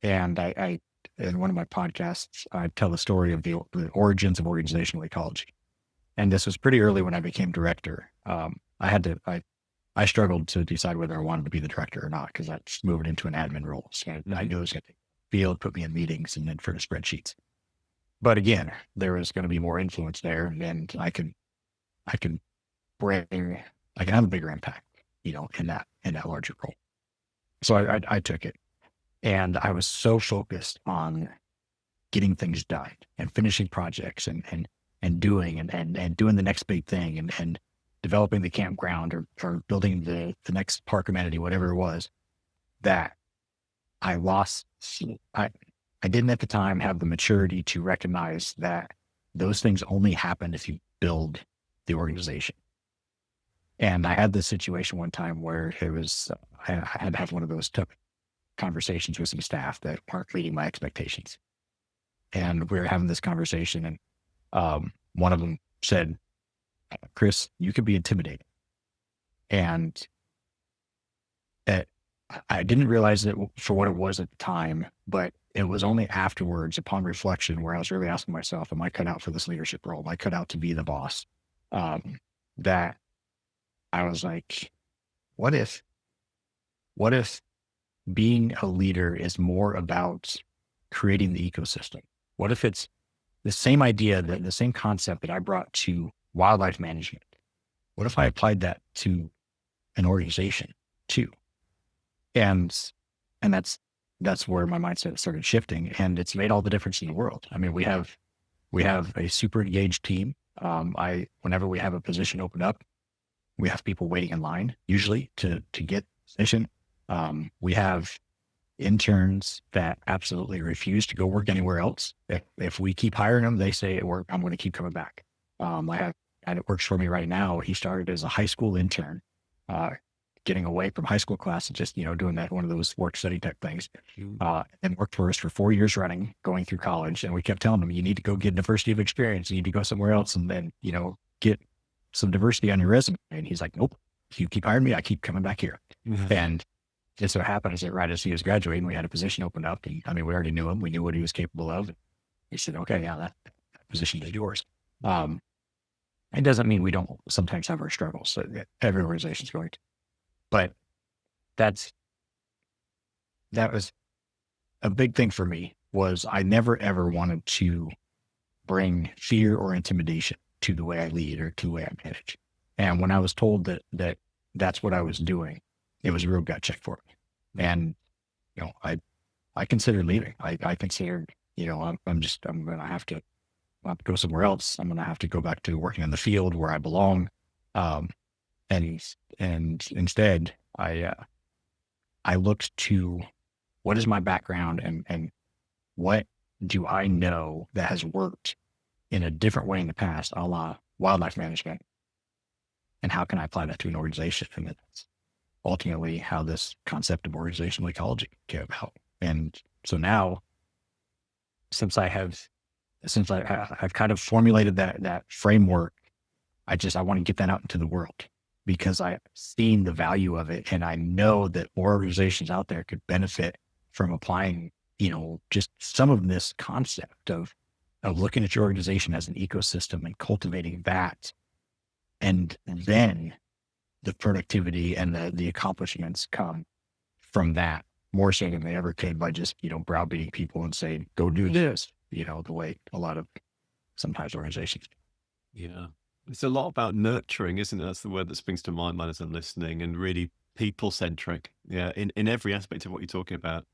And I in one of my podcasts, I tell the story of the origins of organizational ecology. And this was pretty early when I became director. I struggled to decide whether I wanted to be the director or not, because that's moving into an admin role. So I knew it was going to field, put me in meetings and then for the spreadsheets. But again, there was going to be more influence there, and I can have a bigger impact, in that larger role. So I took it, and I was so focused on getting things done and finishing projects and doing and doing the next big thing and developing the campground or building the next park amenity, whatever it was, that I didn't at the time have the maturity to recognize that those things only happen if you build the organization. And I had this situation one time where it was, I had to have one of those tough conversations with some staff that weren't meeting my expectations. And we were having this conversation, and one of them said, "Chris, you could be intimidating." And I didn't realize it for what it was at the time, but it was only afterwards, upon reflection, where I was really asking myself, am I cut out for this leadership role? Am I cut out to be the boss? That I was like, what if being a leader is more about creating the ecosystem? What if it's the same idea, the same concept that I brought to wildlife management? What if I applied that to an organization too? And that's where my mindset started shifting, and it's made all the difference in the world. I mean, we have a super engaged team. Whenever we have a position open up, we have people waiting in line usually to get a position. We have interns that absolutely refuse to go work anywhere else. If we keep hiring them, they say I'm going to keep coming back. I have guy that works for me right now. He started as a high school intern, getting away from high school class and just, doing that, one of those work study type things, and worked for us for 4 years running, going through college. And we kept telling him, you need to go get diversity of experience. You need to go somewhere else and then, get some diversity on your resume. And he's like, nope, if you keep hiring me, I keep coming back here. Mm-hmm. And it so happened that right as he was graduating, we had a position open up. And we already knew him. We knew what he was capable of. And he said, okay, yeah, that position is yours. It doesn't mean we don't sometimes have our struggles. So every organization's going to. But that was a big thing for me, was I never, ever wanted to bring fear or intimidation to the way I lead or to the way I manage. And when I was told that's what I was doing, it was a real gut check for me. And, I considered leaving. I considered, I'm going to have to go somewhere else. I'm going to have to go back to working in the field where I belong. Um, and instead I looked to what is my background and what do I know that has worked in a different way in the past, a la wildlife management, and how can I apply that to an organization? And that's ultimately how this concept of organizational ecology came about. And so now, since I've kind of formulated that framework, I want to get that out into the world because I've seen the value of it. And I know that more organizations out there could benefit from applying, just some of this concept of looking at your organization as an ecosystem and cultivating that. And then the productivity and the accomplishments come from that more so than they ever could by just, browbeating people and saying, go do this, the way a lot of sometimes organizations. Yeah. It's a lot about nurturing, isn't it? That's the word that springs to my mind as I'm listening, and really people centric. Yeah. In every aspect of what you're talking about,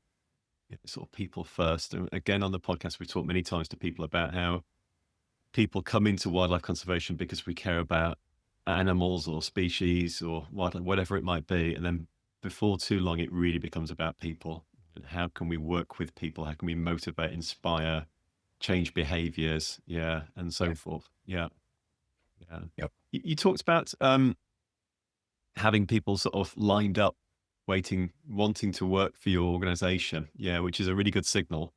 sort of people first. And again, on the podcast, we've talked many times to people about how people come into wildlife conservation because we care about animals or species or whatever it might be. And then before too long, it really becomes about people. And how can we work with people? How can we motivate, inspire, change behaviors? Yeah. And so forth. Yeah. Yeah. Yep. You talked about having people sort of lined up, waiting, wanting to work for your organization. Yeah, which is a really good signal.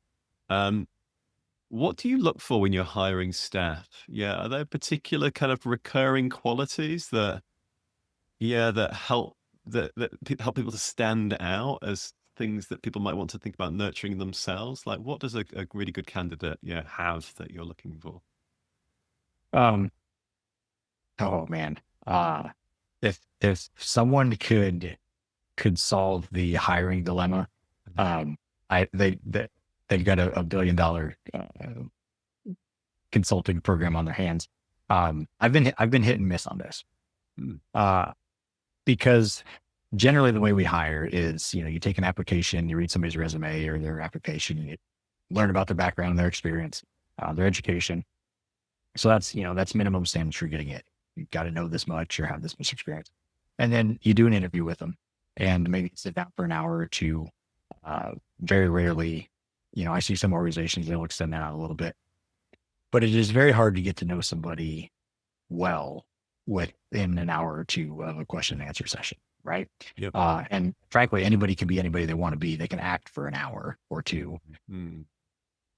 What do you look for when you're hiring staff? Yeah, are there particular kind of recurring qualities that help help people to stand out as things that people might want to think about nurturing themselves? Like, what does a really good candidate have that you're looking for? Oh man. If someone could solve the hiring dilemma, they've got a $1 billion consulting program on their hands. I've been hit and miss on this, because generally the way we hire is, you take an application, you read somebody's resume or their application, you learn about their background, their experience, their education. So that's minimum standards for getting it. You got to know this much or have this much experience. And then you do an interview with them and maybe sit down for an hour or two. Very rarely, I see some organizations, they'll extend that out a little bit, but it is very hard to get to know somebody well within an hour or two of a question and answer session. Right. Yep. And frankly, anybody can be anybody they want to be. They can act for an hour or two,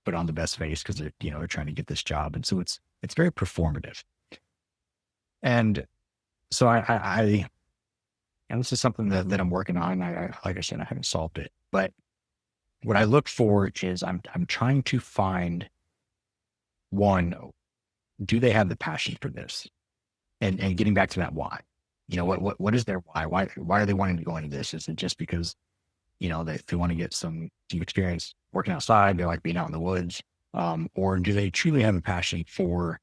put on the best face because they're trying to get this job. And so it's very performative. And so and this is something that I'm working on. Like I said, I haven't solved it, but what I look for is I'm trying to find one, do they have the passion for this? And getting back to that why, what is their why? Why are they wanting to go into this? Is it just because, they want to get some experience working outside? They like being out in the woods. Or do they truly have a passion for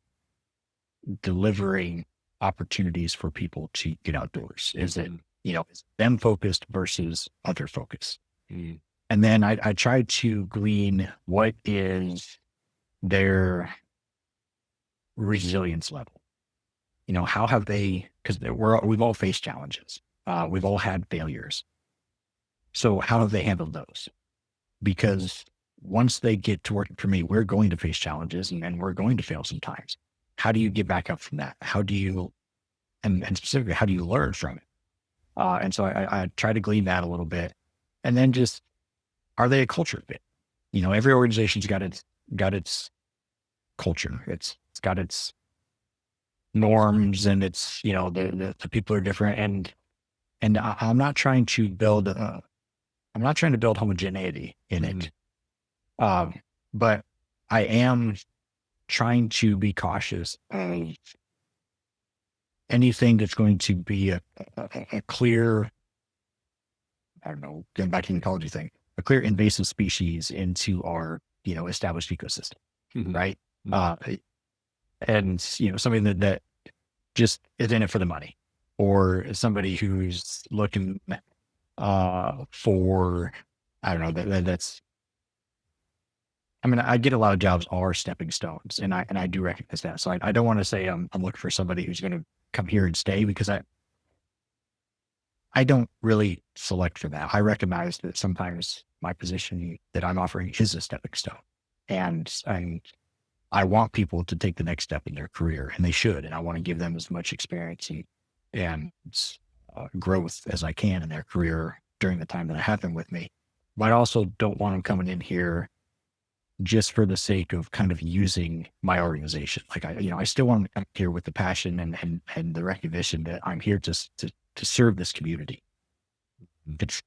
delivering opportunities for people to get outdoors? Is it, is them focused versus other focused? And then I try to glean what is their resilience level. How have they, because we've all faced challenges. We've all had failures. So how have they handled those? Because once they get to work for me, we're going to face challenges and we're going to fail sometimes. How do you get back up from that? How do you, and specifically, how do you learn from it? And so I try to glean that a little bit. And then just, are they a culture fit? Every organization's got its culture. It's got its norms and it's, the people are different. And I'm not trying to build, homogeneity in it. But I am trying to be cautious of anything that's going to be a clear, I don't know, getting back to the ecology thing, a clear invasive species into our, established ecosystem. Right. And, something that just is in it for the money, or somebody who's looking for, I don't know, that's, I mean, I get a lot of jobs are stepping stones, and I do recognize that. So I don't want to say I'm looking for somebody who's going to come here and stay, because I don't really select for that. I recognize that sometimes my position that I'm offering is a stepping stone, and I want people to take the next step in their career, and they should. And I want to give them as much experience and growth as I can in their career during the time that I have them with me. But I also don't want them coming in here just for the sake of kind of using my organization. Like I still want to come here with the passion and the recognition that I'm here to serve this community. It's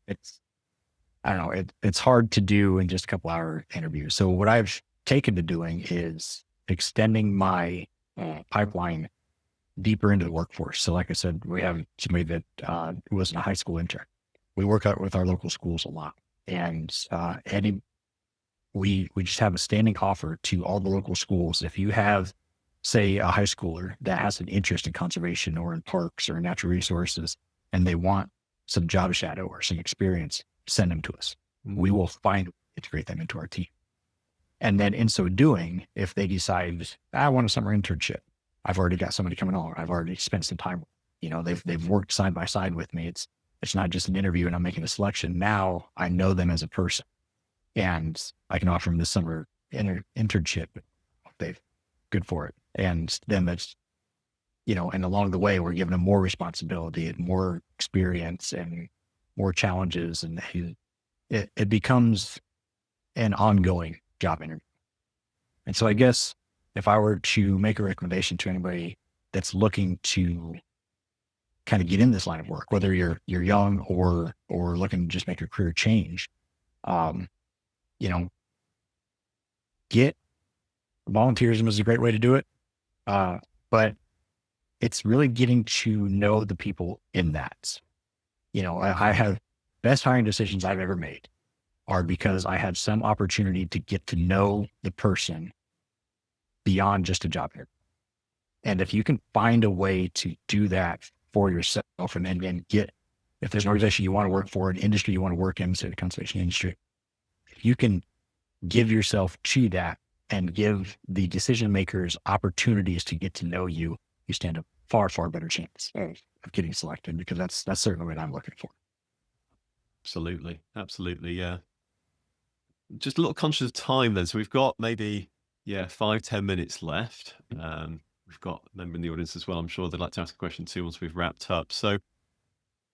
I don't know, it's hard to do in just a couple hour interviews. So what I've taken to doing is extending my pipeline deeper into the workforce. So like I said, we have somebody that was a high school intern. We work out with our local schools a lot, and we just have a standing offer to all the local schools. If you have, say, a high schooler that has an interest in conservation or in parks or natural resources, and they want some job shadow or some experience, send them to us. We will integrate them into our team. And then in so doing, if they decide, I want a summer internship, I've already got somebody coming on. I've already spent some time. They've worked side by side with me. It's not just an interview and I'm making a selection. Now I know them as a person, and I can offer them this summer internship. They're good for it. And then that's, and along the way, we're giving them more responsibility and more experience and more challenges. And it becomes an ongoing job interview. And so I guess if I were to make a recommendation to anybody that's looking to kind of get in this line of work, whether you're young or looking to just make a career change, get volunteerism is a great way to do it. But it's really getting to know the people in that. I have best hiring decisions I've ever made are because I had some opportunity to get to know the person beyond just a job here. And if you can find a way to do that for yourself, and then if there's an organization you want to work for, an industry you want to work in, say the conservation industry, if you can give yourself to that and give the decision makers opportunities to get to know you, you stand a far, far better chance of getting selected, because that's certainly what I'm looking for. Absolutely. Yeah. Just a little conscious of time then. So we've got maybe, 5-10 minutes left. We've got a member in the audience as well. I'm sure they'd like to ask a question too once we've wrapped up. So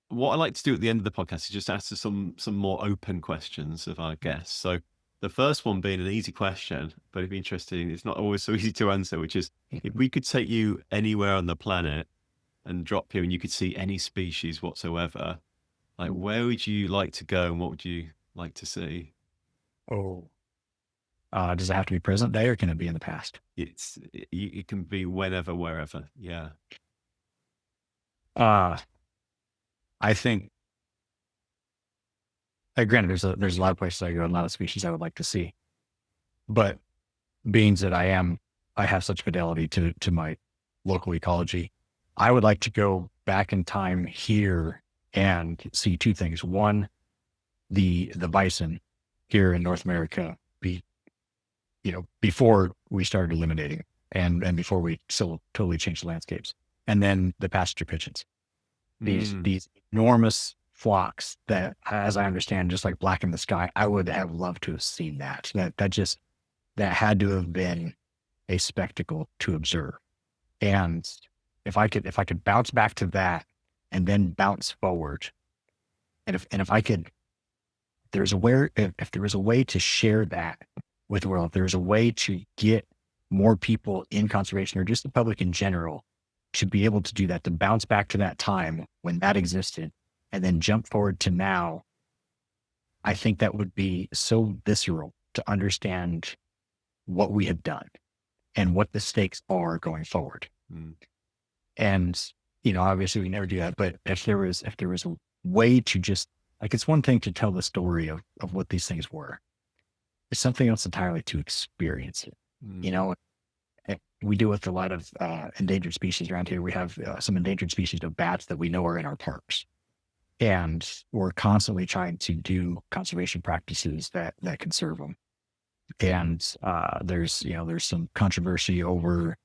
what I like to do at the end of the podcast is just ask some more open questions of our guests. So the first one being an easy question, but it'd be interesting. It's not always so easy to answer, which is, if we could take you anywhere on the planet and drop you and you could see any species whatsoever, like where would you like to go and what would you like to see? Oh, does it have to be present day or can it be in the past? It can be whenever, wherever. Yeah. I think, granted, there's a lot of places I go and a lot of species I would like to see, but being that I have such fidelity to my local ecology, I would like to go back in time here and see two things. One, the bison here in North America, before we started eliminating it and before we so totally changed the landscapes. And then the passenger pigeons, these enormous flocks that, as I understand, just like black in the sky, I would have loved to have seen that. That had to have been a spectacle to observe. And if I could bounce back to that and then bounce forward, and if I could, if there was a way to share that with the world, if there's a way to get more people in conservation or just the public in general to be able to do that, to bounce back to that time when that existed and then jump forward to now, I think that would be so visceral to understand what we have done and what the stakes are going forward. And, obviously we never do that, but if there was a way to just, like, it's one thing to tell the story of what these things were. It's something else entirely to experience it, we deal with a lot of endangered species around here. We have some endangered species of bats that we know are in our parks. And we're constantly trying to do conservation practices that conserve them. And there's some controversy over,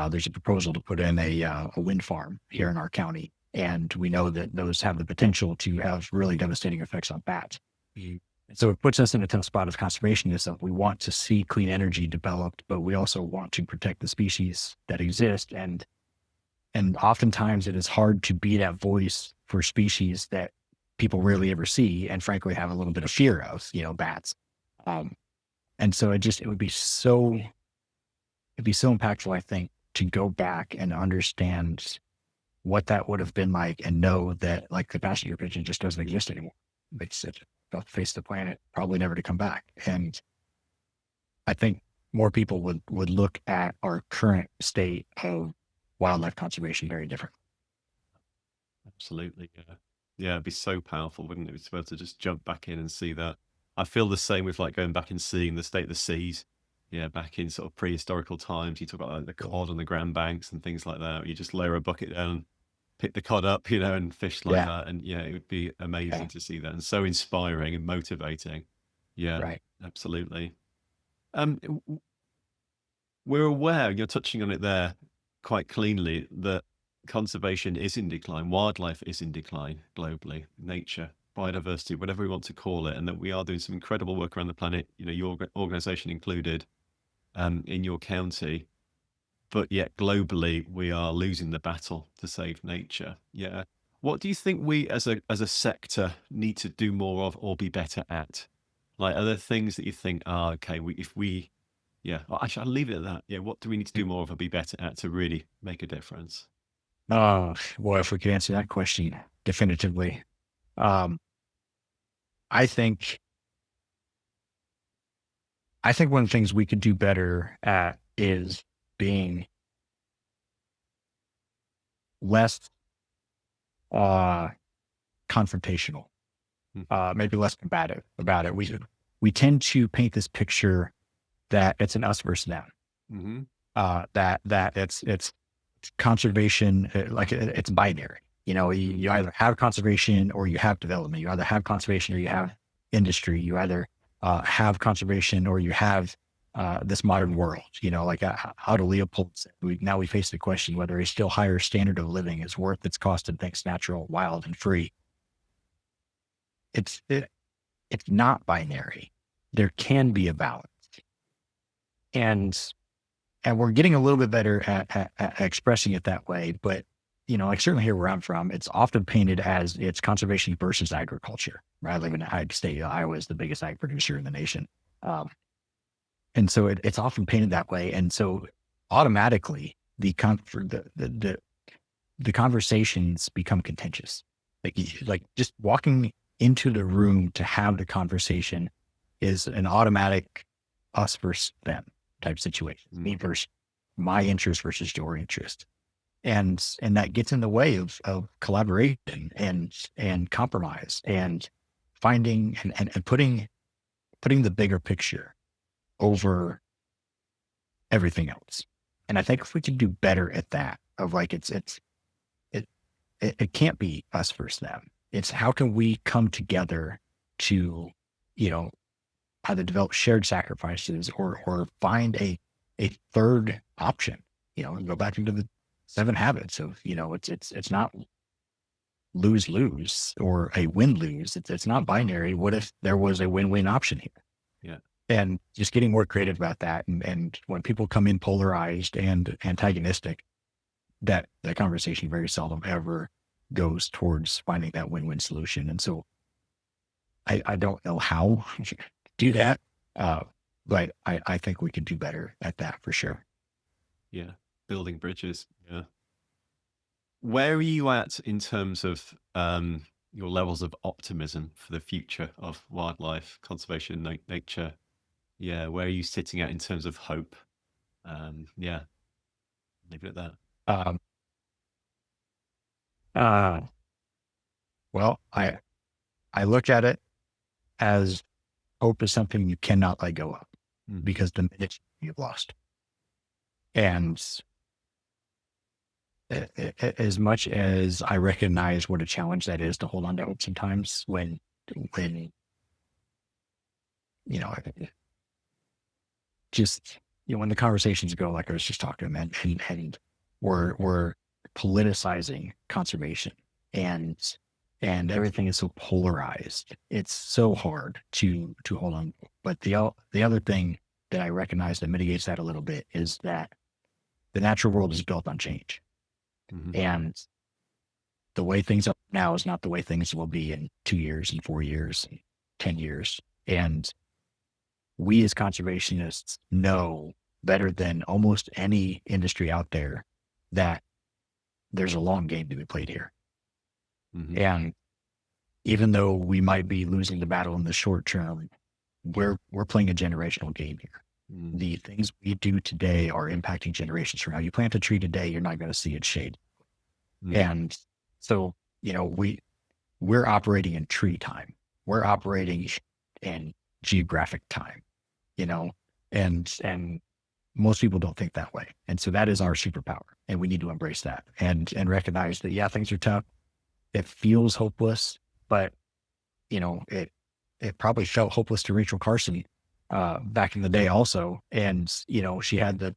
there's a proposal to put in a wind farm here in our county. And we know that those have the potential to have really devastating effects on bats. So it puts us in a tough spot as conservationists of we want to see clean energy developed, but we also want to protect the species that exist. And oftentimes it is hard to be that voice for species that people rarely ever see and frankly have a little bit of fear of, bats. And so it would be so impactful, I think, to go back and understand what that would have been like and know that like the passenger pigeon just doesn't exist anymore. It's off the face of the planet, probably never to come back. And I think more people would look at our current state of wildlife conservation very different. Absolutely. Yeah. Yeah. It'd be so powerful, wouldn't it? To be able to just jump back in and see that. I feel the same with like going back and seeing the state of the seas. Yeah. Back in sort of prehistorical times, you talk about like the cod on the Grand Banks and things like that. You just lower a bucket down, pick the cod up, and fish like Yeah. that. And yeah, it would be amazing Yeah. to see that and so inspiring and motivating. Yeah, Right. absolutely. We're aware, you're touching on it there quite cleanly, that conservation is in decline, wildlife is in decline globally, nature, biodiversity, whatever we want to call it, and that we are doing some incredible work around the planet, your organization included, in your county. But yet globally, we are losing the battle to save nature. Yeah. What do you think we as a sector need to do more of or be better at? Like, are there things that you think, okay, yeah, well, actually, I'll leave it at that. Yeah, what do we need to do more of or be better at to really make a difference? Boy, if we could answer that question definitively, um, I think one of the things we could do better at is being less confrontational, Hmm. maybe less combative about it. We tend to paint this picture that it's an us versus them. Mm-hmm. That it's conservation, like it's binary. You either have conservation or you have development. You either have conservation or you have industry. You either have conservation or you have this modern world. Like Otto Leopold said, now we face the question whether a still higher standard of living is worth its cost in things natural, wild, and free. It's not binary. There can be a balance, and we're getting a little bit better at expressing it that way. But, like certainly here where I'm from, it's often painted as it's conservation versus agriculture. Right? I live in Ag State. Iowa is the biggest ag producer in the nation. And so it's often painted that way. And so automatically the conversations become contentious. Like just walking into the room to have the conversation is an automatic us versus them type situation. Me versus my interest versus your interest. And that gets in the way of collaboration and compromise and finding and putting the bigger picture over everything else. And I think if we can do better at that, of like it can't be us versus them. It's how can we come together to, either develop shared sacrifices or find a third option, and go back into the 7 habits of, it's not lose or a win-lose. It's not binary. What if there was a win-win option here? Yeah. And just getting more creative about that. And when people come in polarized and antagonistic, that conversation very seldom ever goes towards finding that win-win solution. And so I don't know how to do that. But I think we could do better at that for sure. Yeah. Building bridges. Yeah. Where are you at in terms of your levels of optimism for the future of wildlife conservation, nature? Yeah. Where are you sitting at in terms of hope? Yeah. Leave it at that. Um, well, I look at it as hope is something you cannot let go of, because the minute you've lost. And as much as I recognize what a challenge that is to hold on to hope sometimes when, you know, just, when the conversations go, like I was just talking, and we're politicizing conservation, and everything is so polarized. It's so hard to hold on. But the other thing that I recognize that mitigates that a little bit is that the natural world is built on change. Mm-hmm. And the way things are now is not the way things will be in 2 years and 4 years and 10 years. And we as conservationists know better than almost any industry out there that there's a long game to be played here. Mm-hmm. And even though we might be losing the battle in the short term, we're playing a generational game here. Mm-hmm. The things we do today are impacting generations from now. You plant a tree today, you're not going to see its shade. Mm-hmm. And so, we're operating in tree time. We're operating in geographic time, and most people don't think that way. And so that is our superpower, and we need to embrace that and recognize that, yeah, things are tough. It feels hopeless, but it probably felt hopeless to Rachel Carson back in the day also. And, she had the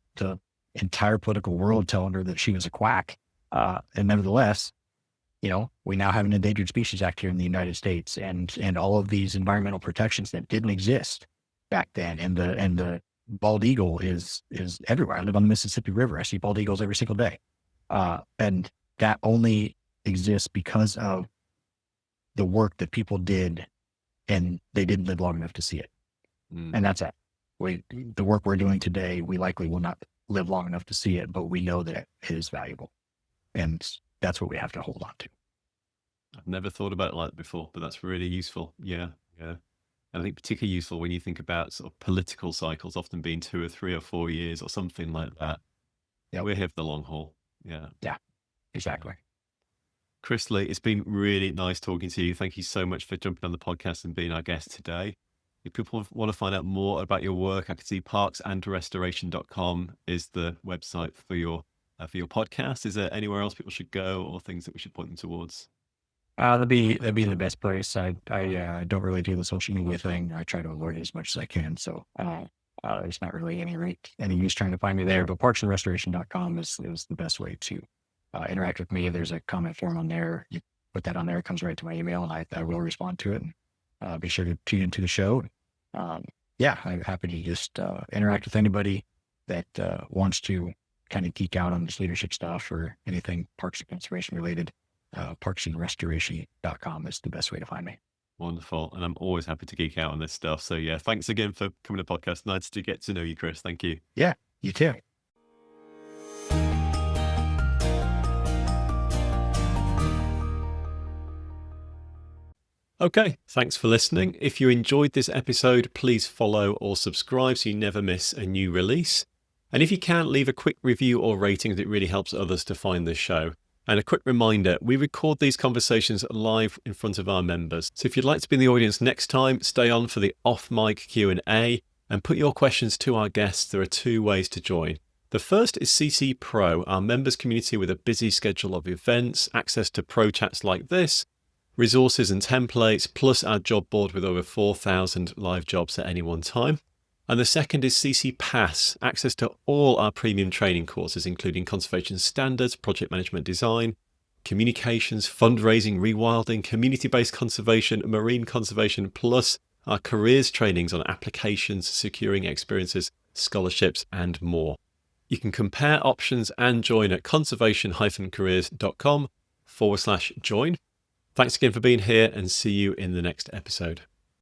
entire political world telling her that she was a quack. And nevertheless, we now have an Endangered Species Act here in the United States, and all of these environmental protections that didn't exist back then. And the bald eagle is everywhere. I live on the Mississippi River. I see bald eagles every single day. And that only exists because of the work that people did, and they didn't live long enough to see it. And that's it. The work we're doing today, we likely will not live long enough to see it, but we know that it is valuable. And that's what we have to hold on to. I've never thought about it like that before, but that's really useful. Yeah. And I think particularly useful when you think about sort of political cycles often being 2 or 3 or 4 years or something like that. Yep. We're here for the long haul. Yeah. Yeah, exactly. Chris Lee, it's been really nice talking to you. Thank you so much for jumping on the podcast and being our guest today. If people want to find out more about your work, I can see parksandrestoration.com is the website for your podcast. Is there anywhere else people should go or things that we should point them towards? That'd be the best place. I don't really do the social media thing. I try to avoid it as much as I can. So there's not really any use trying to find me there. But parksandrestoration.com is the best way to interact with me. There's a comment form on there. You put that on there, it comes right to my email, and I will respond to it. And be sure to tune into the show. I'm happy to just interact with anybody that wants to kind of geek out on this leadership stuff or anything parks and conservation related. Parksandrestoration.com is the best way to find me. Wonderful. And I'm always happy to geek out on this stuff. So yeah, thanks again for coming to the podcast. Nice to get to know you, Chris. Thank you. Yeah, you too. Okay, thanks for listening. If you enjoyed this episode, please follow or subscribe so you never miss a new release. And if you can, leave a quick review or rating, that really helps others to find this show. And a quick reminder, we record these conversations live in front of our members. So if you'd like to be in the audience next time, stay on for the off-mic Q&A and put your questions to our guests. There are 2 ways to join. The first is CC Pro, our members community with a busy schedule of events, access to pro chats like this, resources and templates, plus our job board with over 4,000 live jobs at any one time. And the second is CC Pass, access to all our premium training courses, including conservation standards, project management design, communications, fundraising, rewilding, community-based conservation, marine conservation, plus our careers trainings on applications, securing experiences, scholarships, and more. You can compare options and join at conservation-careers.com/join. Thanks again for being here, and see you in the next episode.